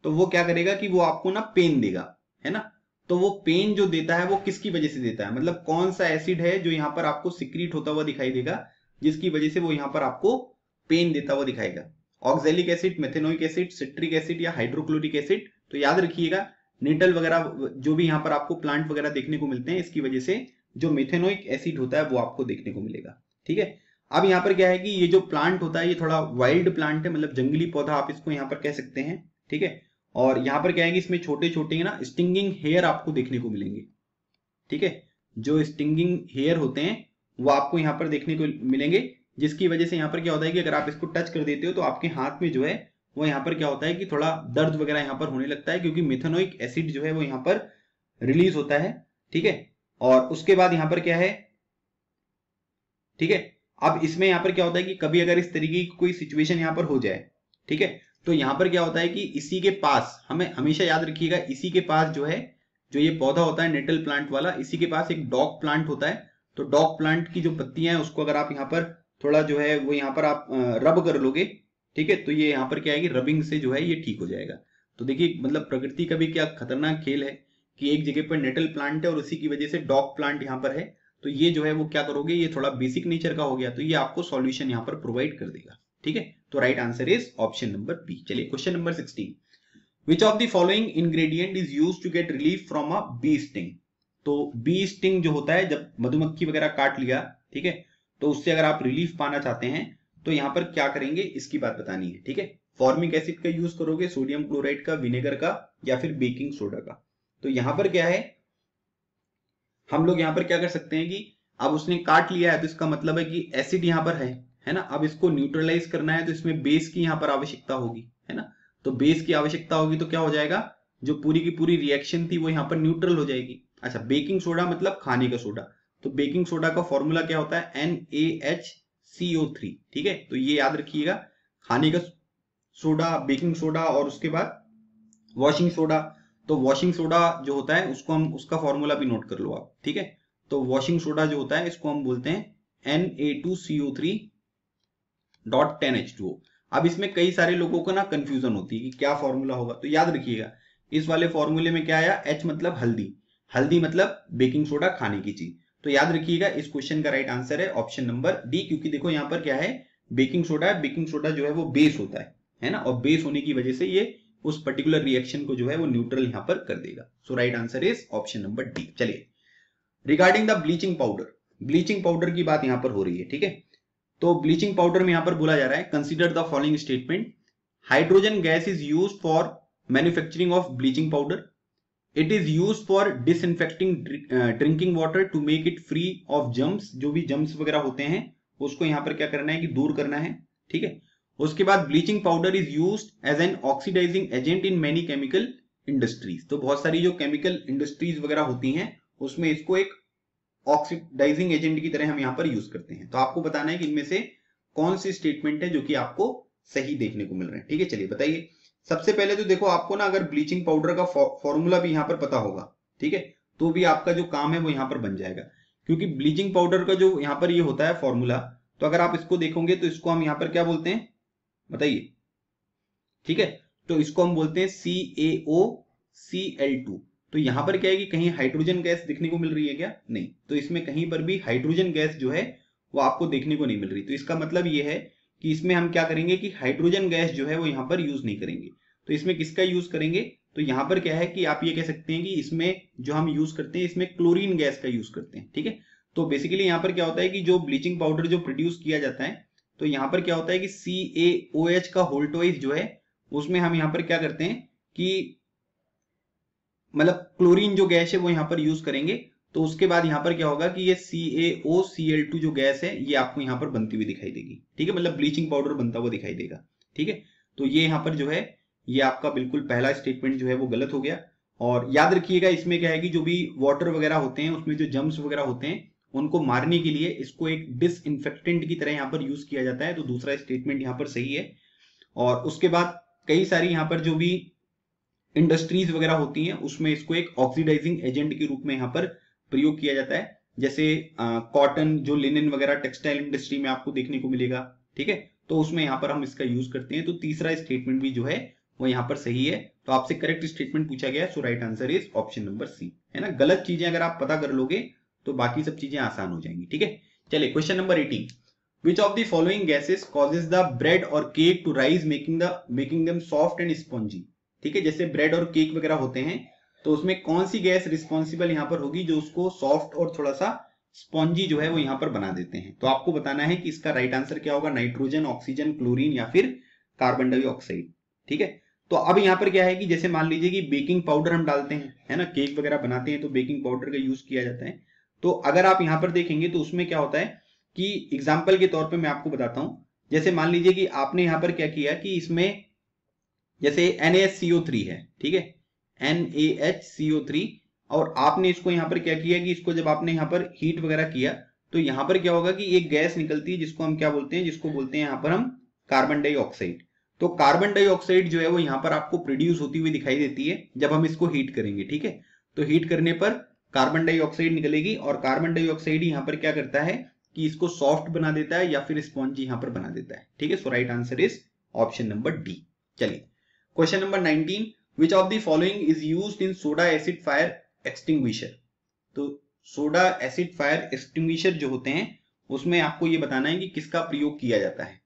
तो वो क्या करेगा कि वो आपको ना पेन देगा, है ना। तो वो पेन जो देता है वो किसकी वजह से देता है, मतलब कौन सा एसिड है जो यहाँ पर आपको सिक्रीट होता हुआ दिखाई देगा, जिसकी वजह से वो यहाँ पर आपको पेन देता हुआ दिखाएगा। Oxalic acid, methanoic acid, citric acid या हाइड्रोक्लोरिक एसिड। तो याद रखिएगा, नेटल वगैरह जो भी यहाँ पर आपको प्लांट वगैरह देखने को मिलते हैं, इसकी वजह से जो मेथेनोइक एसिड होता है वो आपको देखने को मिलेगा। ठीक है, अब यहाँ पर क्या है कि ये जो प्लांट होता है ये थोड़ा वाइल्ड प्लांट है, मतलब जंगली पौधा आप इसको यहाँ पर कह सकते हैं। ठीक है, और यहाँ पर क्या है कि इसमें छोटे छोटे ना स्टिंगिंग हेयर आपको देखने को मिलेंगे। ठीक है, जो स्टिंगिंग हेयर होते हैं वो आपको यहाँ पर देखने को मिलेंगे, जिसकी वजह से यहाँ पर क्या होता है कि अगर आप इसको टच कर देते हो तो आपके हाथ में जो है वो यहाँ पर क्या होता है कि थोड़ा दर्द वगैरह यहाँ पर होने लगता है, क्योंकि मेथेनोइक एसिड जो है वो यहाँ पर रिलीज होता है। ठीक है, और उसके बाद यहाँ पर क्या है, ठीक है, अब इसमें यहाँ पर क्या होता है कि कभी अगर इस तरीके की कोई सिचुएशन यहाँ पर हो जाए, ठीक है, तो यहाँ पर क्या होता है कि इसी के पास, हमें हमेशा याद रखिएगा, इसी के पास जो है, जो ये पौधा होता है नेटल प्लांट वाला, इसी के पास एक डॉग प्लांट होता है। तो डॉग प्लांट की जो पत्तियां हैं उसको अगर आप यहाँ पर थोड़ा जो है वो यहाँ पर आप रब कर लोगे, ठीक है, तो ये यहाँ पर क्या है कि रबिंग से जो है ये ठीक हो जाएगा। तो देखिए, मतलब प्रकृति का भी क्या खतरनाक खेल है कि एक जगह पर नेटल प्लांट है और उसी की वजह से डॉग प्लांट यहाँ पर है। तो ये जो है वो क्या करोगे, ये थोड़ा बेसिक नेचर का हो गया, तो ये आपको सॉल्यूशन यहाँ पर प्रोवाइड कर देगा। ठीक है, तो right answer is option number B. चलिए question number 16, which of the following ingredient is used to get relief from a bee sting. तो बी स्टिंग जो होता है, जब मधुमक्खी वगैरह काट लिया, ठीक है, तो उससे अगर आप रिलीफ पाना चाहते हैं तो यहाँ पर क्या करेंगे, इसकी बात बतानी है। ठीक है, फॉर्मिक एसिड का यूज करोगे, सोडियम क्लोराइड का, विनेगर का, या फिर बेकिंग सोडा का। तो यहाँ पर क्या है, हम लोग यहाँ पर क्या कर सकते हैं कि अब उसने काट लिया है तो इसका मतलब है कि एसिड यहाँ पर है ना। अब इसको न्यूट्रलाइज करना है तो इसमें बेस की यहाँ पर आवश्यकता होगी, है ना। तो बेस की आवश्यकता होगी तो क्या हो जाएगा, जो पूरी की पूरी रिएक्शन थी वो यहाँ पर न्यूट्रल हो जाएगी। अच्छा, बेकिंग सोडा मतलब खाने का सोडा, तो बेकिंग सोडा का फॉर्मूला क्या होता है, NaHCO3। ठीक है, तो ये याद रखिएगा, खाने का सोडा, बेकिंग सोडा और उसके बाद वॉशिंग सोडा। तो वॉशिंग सोडा जो होता है उसको हम, उसका फॉर्मूला भी नोट कर लो आप। ठीक है, तो वॉशिंग सोडा जो होता है इसको हम बोलते हैं Na2CO3.10H2O। अब इसमें कई सारे लोगों को ना कंफ्यूजन होती है कि क्या फॉर्मूला होगा, तो याद रखिएगा इस वाले फॉर्मूले में क्या आया, H मतलब हल्दी, हल्दी मतलब बेकिंग सोडा, खाने की चीज। तो याद रखिएगा इस क्वेश्चन का राइट आंसर है ऑप्शन नंबर डी, क्योंकि देखो यहाँ पर क्या है, बेकिंग सोडा है, बेकिंग सोडा जो है वो बेस होता है ना, और बेस होने की वजह से ये उस पर्टिकुलर रिएक्शन को जो है वो न्यूट्रल यहां पर कर देगा। So right answer is option number D. चलिए, regarding the bleaching powder, bleaching powder की बात यहां पर हो रही है। ठीक है, तो ब्लीचिंग पाउडर में यहां पर बोला जा रहा है, consider the following statement, hydrogen gas is used for manufacturing of bleaching powder, it is used for disinfecting drinking water to make it free of germs. जो भी जर्म्स वगैरह होते हैं उसको यहां पर क्या करना है कि दूर करना है। ठीक है, उसके बाद bleaching powder is used as an oxidising agent in many chemical industries. तो बहुत सारी जो केमिकल इंडस्ट्रीज वगैरह होती हैं उसमें इसको एक ऑक्सीडाइजिंग एजेंट की तरह हम यहाँ पर यूज करते हैं। तो आपको बताना है कि इनमें से कौन सी स्टेटमेंट है जो कि आपको सही देखने को मिल रहे हैं। ठीक है, चलिए बताइए। सबसे पहले तो देखो, आपको ना अगर ब्लीचिंग पाउडर का फॉर्मूला भी यहाँ पर पता होगा, ठीक है, तो भी आपका जो काम है वो यहाँ पर बन जाएगा, क्योंकि ब्लीचिंग पाउडर का जो यहाँ पर ये होता है फॉर्मूला, तो अगर आप इसको देखोगे तो इसको हम यहाँ पर क्या बोलते हैं, बताइए। ठीक है, तो इसको हम बोलते हैं CaOCl2। तो यहां पर क्या है कि कहीं हाइड्रोजन गैस देखने को मिल रही है क्या, नहीं, तो इसमें कहीं पर भी हाइड्रोजन गैस जो है वो आपको देखने को नहीं मिल रही। तो इसका मतलब ये है कि इसमें हम क्या करेंगे कि हाइड्रोजन गैस जो है वो यहाँ पर यूज नहीं करेंगे। तो इसमें किसका यूज करेंगे, तो यहाँ पर क्या है कि आप ये कह सकते हैं कि इसमें जो हम यूज करते हैं इसमें क्लोरीन गैस का यूज करते हैं। ठीक है, तो बेसिकली यहाँ पर क्या होता है कि जो ब्लीचिंग पाउडर जो प्रोड्यूस किया जाता है, तो यहाँ पर क्या होता है कि CaOH का होल ट्वाइस जो है उसमें हम यहाँ पर क्या करते हैं कि मतलब क्लोरीन जो गैस है वो यहाँ पर यूज करेंगे। तो उसके बाद यहाँ पर क्या होगा कि ये CaOCl2 जो गैस है ये आपको यहाँ पर बनती हुई दिखाई देगी। ठीक है, मतलब ब्लीचिंग पाउडर बनता हुआ दिखाई देगा। ठीक है, तो ये यहाँ पर जो है ये आपका बिल्कुल पहला स्टेटमेंट जो है वो गलत हो गया। और याद रखिएगा इसमें क्या है कि जो भी वाटर वगैरह होते हैं उसमें जो जर्म्स वगैरह होते हैं उनको मारने के लिए इसको एक डिसइंफेक्टेंट की तरह यहाँ पर यूज किया जाता है। तो दूसरा स्टेटमेंट यहाँ पर सही है। और उसके बाद कई सारी यहाँ पर जो भी इंडस्ट्रीज वगैरह होती हैं उसमें इसको एक ऑक्सीडाइजिंग एजेंट के रूप में यहाँ पर प्रयोग किया जाता है। जैसे कॉटन, जो लिनन वगैरह टेक्सटाइल इंडस्ट्री में आपको देखने को मिलेगा। ठीक है, तो उसमें यहाँ पर हम इसका यूज करते हैं। तो तीसरा स्टेटमेंट भी जो है वो यहाँ पर सही है। तो आपसे करेक्ट स्टेटमेंट पूछा गया, so right answer is option number C, है ना। गलत चीजें अगर आप पता कर लोगे तो बाकी सब चीजें आसान हो जाएंगी। ठीक है, चलिए question number 18, which of the following gases causes the bread और cake to rise making them soft and spongy. ठीक है, जैसे ब्रेड और केक वगैरह होते हैं तो उसमें कौन सी गैस रिस्पॉन्सिबल यहाँ पर होगी जो उसको सॉफ्ट और थोड़ा सा स्पॉन्जी जो है वो यहाँ पर बना देते हैं। तो आपको बताना है कि इसका राइट आंसर क्या होगा, नाइट्रोजन, ऑक्सीजन, क्लोरीन या फिर कार्बन डाइऑक्साइड। ठीक है, तो अब यहाँ पर क्या है कि जैसे मान लीजिए कि बेकिंग पाउडर हम डालते हैं, है ना, केक वगैरह बनाते हैं तो बेकिंग पाउडर का यूज किया जाता है। तो अगर आप यहाँ पर देखेंगे तो उसमें क्या होता है कि एग्जाम्पल के तौर पर मैं आपको बताता हूं। जैसे मान लीजिए कि आपने यहाँ पर क्या किया कि इसमें जैसे NaHCO3 है, ठीक है, NaHCO3, और आपने इसको यहाँ पर क्या किया कि इसको जब आपने यहाँ पर हीट वगैरह किया तो यहाँ पर क्या होगा कि एक गैस निकलती है जिसको हम क्या बोलते हैं, जिसको बोलते हैं यहाँ पर हम कार्बन डाइऑक्साइड। तो कार्बन डाइऑक्साइड जो है वो यहाँ पर आपको प्रोड्यूस होती हुई दिखाई देती है जब हम इसको हीट करेंगे। ठीक है, तो हीट करने पर कार्बन डाइऑक्साइड निकलेगी और कार्बन डाइऑक्साइड यहाँ पर क्या करता है कि इसको सॉफ्ट बना देता है या फिर स्पॉन्जी यहाँ पर बना देता है। ठीक है, so right answer is option number D. चलिए question number 19, which of the following is used in soda acid fire extinguisher. तो सोडा एसिड फायर एक्सटिंग्विशर जो होते हैं उसमें आपको ये बताना है कि किसका प्रयोग किया जाता है,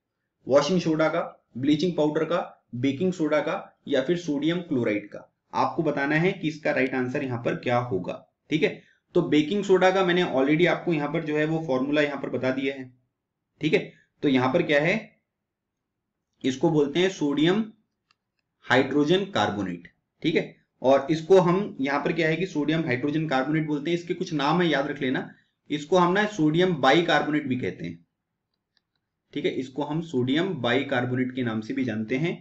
वॉशिंग सोडा का, ब्लीचिंग पाउडर का, बेकिंग सोडा का या फिर सोडियम क्लोराइड का। आपको बताना है कि इसका राइट आंसर यहाँ पर क्या होगा। ठीक है, तो बेकिंग सोडा का मैंने ऑलरेडी आपको यहाँ पर जो है वो फॉर्मूला यहाँ पर बता दिया है। ठीक है, तो यहाँ पर क्या है, इसको बोलते हैं सोडियम हाइड्रोजन कार्बोनेट। ठीक है, और इसको हम यहाँ पर क्या है कि सोडियम हाइड्रोजन कार्बोनेट बोलते हैं। इसके कुछ नाम है, याद रख लेना। इसको हम ना सोडियम बाइकार्बोनेट भी कहते हैं। ठीक है, इसको हम सोडियम बाइकार्बोनेट के नाम से भी जानते हैं।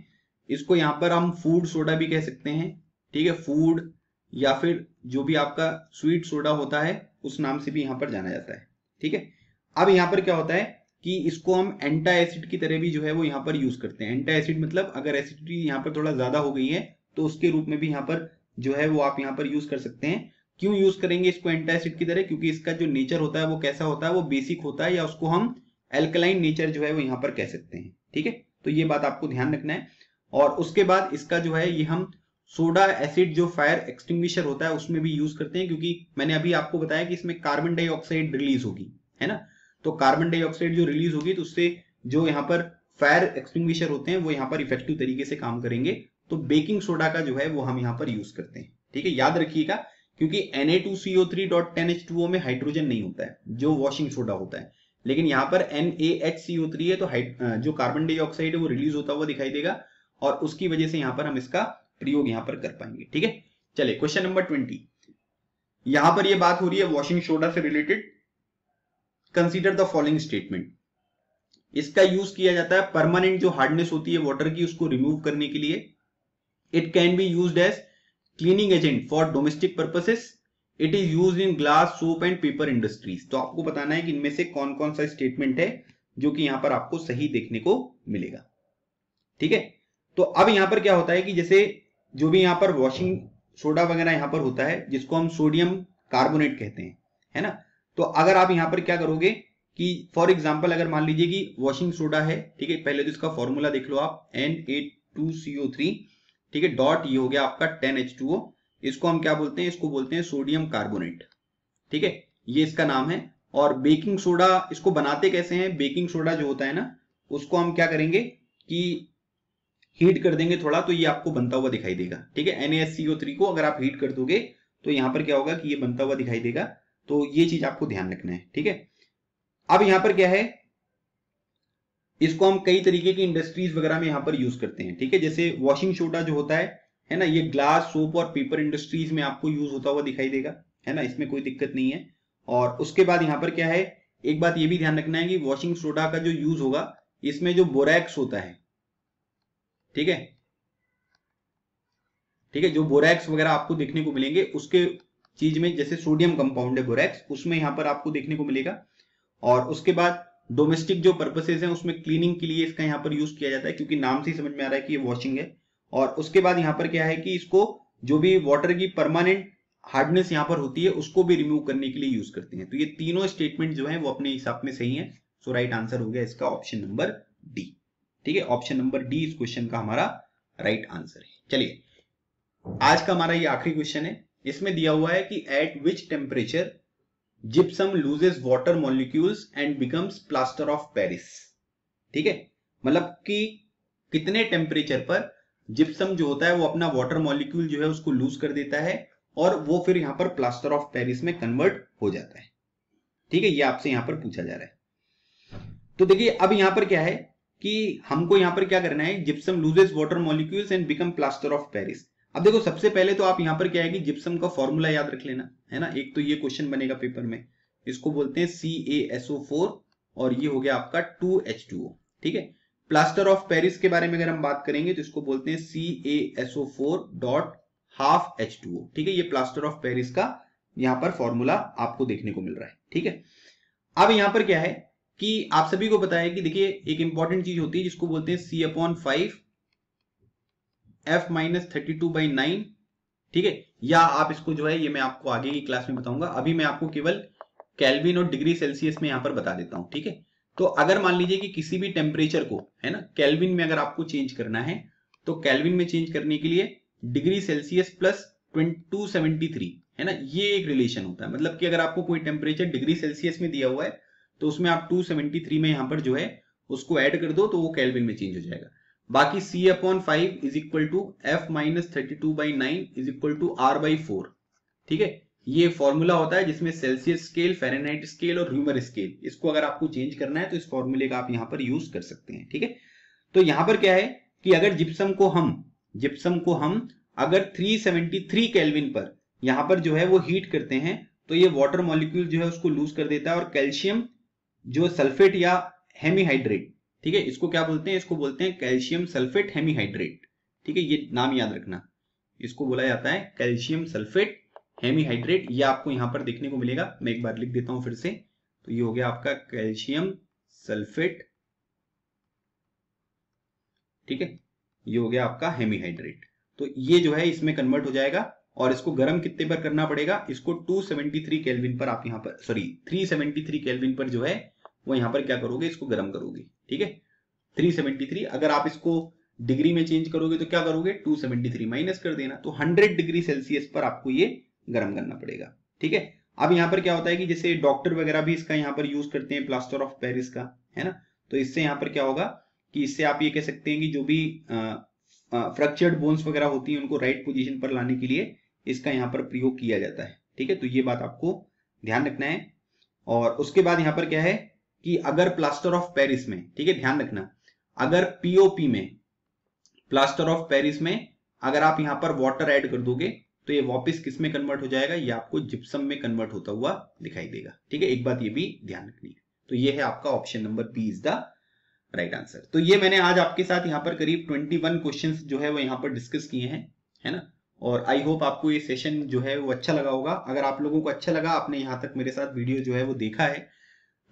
इसको यहाँ पर हम फूड सोडा भी कह सकते हैं। ठीक है, फूड या फिर जो भी आपका स्वीट सोडा होता है उस नाम से भी यहाँ पर जाना जाता है। ठीक है, अब यहाँ पर क्या होता है कि इसको हम एंटा एसिड की तरह भी जो है वो यहाँ पर यूज करते हैं। एंटा एसिड मतलब अगर एसिडिटी यहाँ पर थोड़ा ज्यादा हो गई है तो उसके रूप में भी यहाँ पर जो है वो आप यहाँ पर यूज कर सकते हैं। क्यों यूज करेंगे इसको एंटा एसिड की तरह, क्योंकि इसका जो नेचर होता है वो कैसा होता है, वो बेसिक होता है, या उसको हम एल्कलाइन नेचर जो है वो यहाँ पर कह सकते हैं। ठीक है, तो ये बात आपको ध्यान रखना है। और उसके बाद इसका जो है ये हम सोडा एसिड जो फायर एक्सटिंग्विशर होता है उसमें भी यूज करते हैं, क्योंकि मैंने अभी आपको बताया कि इसमें कार्बन डाइऑक्साइड रिलीज होगी, है ना। तो कार्बन डाइऑक्साइड जो रिलीज होगी तो उससे जो यहाँ पर फायर एक्सटिंग्विशर होते हैं वो यहाँ पर इफेक्टिव तरीके से काम करेंगे। तो बेकिंग सोडा का जो है वो हम यहाँ पर यूज करते हैं। ठीक है, याद रखिएगा, क्योंकि Na2CO3.10H2O में हाइड्रोजन नहीं होता है जो वॉशिंग सोडा होता है, लेकिन यहाँ पर NaHCO3 है तो जो कार्बन डाइऑक्साइड है वो रिलीज होता हुआ दिखाई देगा और उसकी वजह से यहाँ पर हम इसका प्रयोग यहाँ पर कर पाएंगे। ठीक है, चलिए क्वेश्चन नंबर 20, यहां पर ये बात हो रही है वॉशिंग सोडा से related. Consider the following statement. इसका यूज किया जाता है परमानेंट जो हार्डनेस होती है वाटर की उसको रिमूव करने के लिए। It can be used as cleaning agent for domestic purposes. It is used in glass, soap and paper industries. तो आपको बताना है कि इनमें से कौन कौन सा स्टेटमेंट है जो कि यहां पर आपको सही देखने को मिलेगा। ठीक है, तो अब यहां पर क्या होता है कि जैसे जो भी यहां पर वॉशिंग सोडा वगैरह यहां पर होता है जिसको हम सोडियम कार्बोनेट कहते हैं, है ना। तो अगर आप यहां पर क्या करोगे कि फॉर एग्जांपल अगर मान लीजिए कि वॉशिंग सोडा है, ठीक है, पहले तो इसका फॉर्मूला देख लो आप, Na2CO3, ठीक है, डॉट ये हो गया आपका 10H2O। इसको हम क्या बोलते हैं, इसको बोलते हैं सोडियम कार्बोनेट। ठीक है, ये इसका नाम है। और बेकिंग सोडा इसको बनाते कैसे हैं, बेकिंग सोडा जो होता है ना उसको हम क्या करेंगे कि हीट कर देंगे थोड़ा, तो ये आपको बनता हुआ दिखाई देगा। ठीक है, NaCO3 को अगर आप हीट कर दोगे तो यहां पर क्या होगा कि ये बनता हुआ दिखाई देगा। तो ये चीज आपको ध्यान रखना है। ठीक है, अब यहां पर क्या है, इसको हम कई तरीके की इंडस्ट्रीज वगैरह में यहां पर यूज करते हैं। ठीक है, जैसे वॉशिंग सोडा जो होता है ना, ये ग्लास, सोप और पेपर इंडस्ट्रीज में आपको यूज होता हुआ दिखाई देगा, है ना, इसमें कोई दिक्कत नहीं है। और उसके बाद यहाँ पर क्या है, एक बात ये भी ध्यान रखना है कि वॉशिंग सोडा का जो यूज होगा इसमें जो बोरैक्स होता है, ठीक है, ठीक है, जो बोरैक्स वगैरह आपको देखने को मिलेंगे उसके चीज में, जैसे सोडियम कंपाउंड है बोरैक्स, उसमें यहाँ पर आपको देखने को मिलेगा। और उसके बाद डोमेस्टिक जो पर्पसेस हैं उसमें क्लीनिंग के लिए इसका यहाँ पर यूज किया जाता है, क्योंकि नाम से ही समझ में आ रहा है कि ये वॉशिंग है। और उसके बाद यहाँ पर क्या है कि इसको जो भी वाटर की परमानेंट हार्डनेस यहाँ पर होती है उसको भी रिमूव करने के लिए यूज करते हैं। तो ये तीनों स्टेटमेंट जो है वो अपने हिसाब में सही है। सो राइट आंसर हो गया इसका ऑप्शन नंबर डी। ठीक है, ऑप्शन नंबर डी इस क्वेश्चन का हमारा राइट आंसर है। चलिए, आज का हमारा ये आखिरी क्वेश्चन है। इसमें दिया हुआ है कि eight which temperature gypsum loses water molecules and becomes plaster of Paris. ठीक है, मतलब कि कितने टेम्परेचर पर जिप्सम जो होता है वो अपना वाटर मॉलिक्यूल जो है उसको लूज कर देता है और वो फिर यहां पर प्लास्टर ऑफ पेरिस में कन्वर्ट हो जाता है। ठीक है, ये आपसे यहां पर पूछा जा रहा है। तो देखिए, अब यहां पर क्या है कि हमको यहां पर क्या करना है, gypsum loses water molecules and become plaster of Paris. अब देखो, सबसे पहले तो आप यहां पर क्या है कि जिप्सम का फॉर्मूला याद रख लेना, है ना। एक तो ये क्वेश्चन बनेगा पेपर में, इसको बोलते हैं CaSO4 और ये हो गया आपका 2H2O। ठीक है, प्लास्टर ऑफ पेरिस के बारे में अगर हम बात करेंगे तो इसको बोलते हैं CaSO4.12H2O। ठीक है, ये प्लास्टर ऑफ पेरिस का यहां पर फॉर्मूला आपको देखने को मिल रहा है। ठीक है, अब यहां पर क्या है कि आप सभी को पता है कि देखिए एक इंपॉर्टेंट चीज होती है जिसको बोलते हैं C/5 F-32/9। ठीक है, या आप इसको जो है ये मैं आपको आगे की क्लास में बताऊंगा, अभी मैं आपको केवल केल्विन और डिग्री सेल्सियस में यहां पर बता देता हूं। ठीक है, तो अगर मान लीजिए कि किसी भी टेम्परेचर को, है ना, केल्विन में अगर आपको चेंज करना है तो केल्विन में चेंज करने के लिए डिग्री सेल्सियस प्लस 273, है ना, ये एक रिलेशन होता है। मतलब कि अगर आपको कोई टेम्परेचर डिग्री सेल्सियस में दिया हुआ है तो उसमें आप 273 में यहां पर जो है उसको ऐड कर दो तो वो केल्विन में चेंज हो जाएगा। बाकी C/5 is equal to F-32/9 is equal to R/4। ठीक है, ये फॉर्मूला होता है जिसमें सेल्सियस स्केल, फ़ारेनहाइट स्केल और ह्यूमर स्केल, इसको अगर आपको चेंज करना है तो इस फॉर्मूले का आप यहां पर यूज कर सकते हैं। ठीक है, तो यहां पर क्या है कि अगर जिप्सम को हम अगर 373 केल्विन पर यहां पर जो है वो हीट करते हैं तो ये वाटर मॉलिक्यूल जो है उसको लूज कर देता है और कैल्शियम जो सल्फेट या हेमीहाइड्रेट, ठीक है, इसको क्या बोलते हैं, इसको बोलते हैं कैल्शियम सल्फेट हेमीहाइड्रेट। ठीक है, ये नाम याद रखना, इसको बोला जाता है कैल्शियम सल्फेट हेमीहाइड्रेट। ये आपको यहां पर देखने को मिलेगा, मैं एक बार लिख देता हूं फिर से। तो ये हो गया आपका कैल्शियम सल्फेट, ठीक है, ये हो गया आपका हेमीहाइड्रेट। तो ये जो है इसमें कन्वर्ट हो जाएगा और इसको गर्म कितने पर करना पड़ेगा, इसको 273 केल्विन पर आप यहां पर 373 केल्विन पर जो है वो यहां पर क्या करोगे, इसको गर्म करोगे। ठीक है, 373, अगर आप इसको डिग्री में चेंज करोगे तो क्या करोगे, 273 माइनस कर देना, तो 100 डिग्री सेल्सियस पर आपको ये गर्म करना पड़ेगा। ठीक है, अब यहाँ पर क्या होता है कि जैसे डॉक्टर वगैरह भी इसका यहाँ पर यूज करते हैं प्लास्टर ऑफ पेरिस का, है ना। तो इससे यहाँ पर क्या होगा कि इससे आप ये कह सकते हैं कि जो भी फ्रैक्चर्ड बोन्स वगैरह होती हैं उनको राइट पोजीशन पर लाने के लिए इसका यहाँ पर प्रयोग किया जाता है। ठीक है, तो ये बात आपको ध्यान रखना है। और उसके बाद यहाँ पर क्या है कि अगर प्लास्टर ऑफ पेरिस में, ठीक है, ध्यान रखना, अगर पीओपी में, प्लास्टर ऑफ पेरिस में अगर आप यहां पर वाटर ऐड कर दोगे तो ये वापस किस में कन्वर्ट हो जाएगा, ये आपको जिप्सम में कन्वर्ट होता हुआ दिखाई देगा। ठीक है, एक बात ये भी ध्यान रखनी है। तो ये है आपका option number B is the right answer. तो ये मैंने आज आपके साथ यहाँ पर करीब 21 क्वेश्चंस जो है वो यहाँ पर डिस्कस किए हैं, है ना। और आई होप आपको ये सेशन जो है वो अच्छा लगा होगा। अगर आप लोगों को अच्छा लगा, आपने यहाँ तक मेरे साथ वीडियो जो है वो देखा है,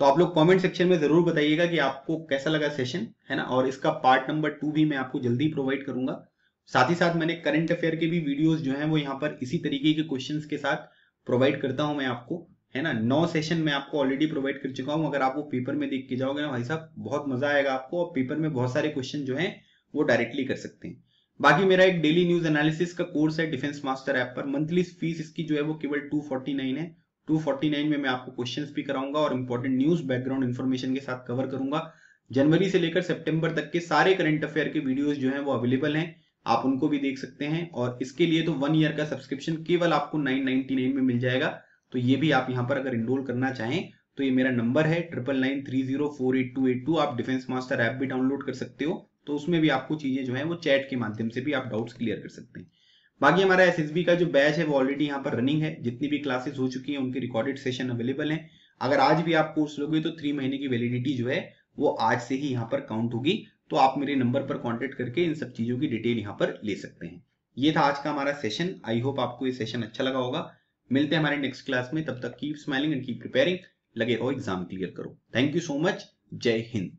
तो आप लोग कमेंट सेक्शन में जरूर बताइएगा कि आपको कैसा लगा सेशन, है ना। और इसका पार्ट नंबर 2 भी मैं आपको जल्दी प्रोवाइड करूंगा। साथ ही साथ मैंने करंट अफेयर के भी वीडियोस जो हैं वो यहाँ पर इसी तरीके के क्वेश्चंस के साथ प्रोवाइड करता हूं मैं आपको, है ना। 9 सेशन मैं आपको ऑलरेडी प्रोवाइड कर चुका हूं। अगर आप वो पेपर में देख के जाओगे ना भाई साहब, बहुत मजा आएगा आपको, और पेपर में बहुत सारे क्वेश्चन जो हैं वो डायरेक्टली कर सकते हैं। बाकी मेरा एक डेली न्यूज एनालिसिस का कोर्स है डिफेंस मास्टर ऐप पर। मंथली फीस इसकी जो है वो केवल 249 है। 249 में मैं आपको क्वेश्चंस भी कराऊंगा और इंपॉर्टेंट न्यूज बैकग्राउंड इन्फॉर्मेशन के साथ कवर करूंगा। जनवरी से लेकर सितंबर तक के सारे करंट अफेयर के वीडियोस जो हैं वो अवेलेबल हैं, आप उनको भी देख सकते हैं। और इसके लिए तो 1 ईयर का सब्सक्रिप्शन केवल आपको 999 में मिल जाएगा। तो ये भी आप यहाँ पर अगर इनरोल करना चाहें तो ये मेरा नंबर है 9993048282। आप डिफेंस मास्टर ऐप भी डाउनलोड कर सकते हो, तो उसमें भी आपको चीजें जो है वो चैट के माध्यम से भी आप डाउट्स क्लियर कर सकते हैं। बाकी हमारा एसएसबी का जो बैच है वो ऑलरेडी यहाँ पर रनिंग है, जितनी भी क्लासेस हो चुकी हैं उनकी रिकॉर्डेड सेशन अवेलेबल हैं। अगर आज भी आप कोर्स लोगे तो 3 महीने की वैलिडिटी जो है वो आज से ही यहाँ पर काउंट होगी। तो आप मेरे नंबर पर कॉन्टेक्ट करके इन सब चीजों की डिटेल यहाँ पर ले सकते हैं। ये था आज का हमारा सेशन। आई होप आपको ये सेशन अच्छा लगा होगा। मिलते हैं हमारे नेक्स्ट क्लास में, तब तक keep smiling and keep preparing. लगे रहो, एग्जाम क्लियर करो। Thank you so much. जय हिंद।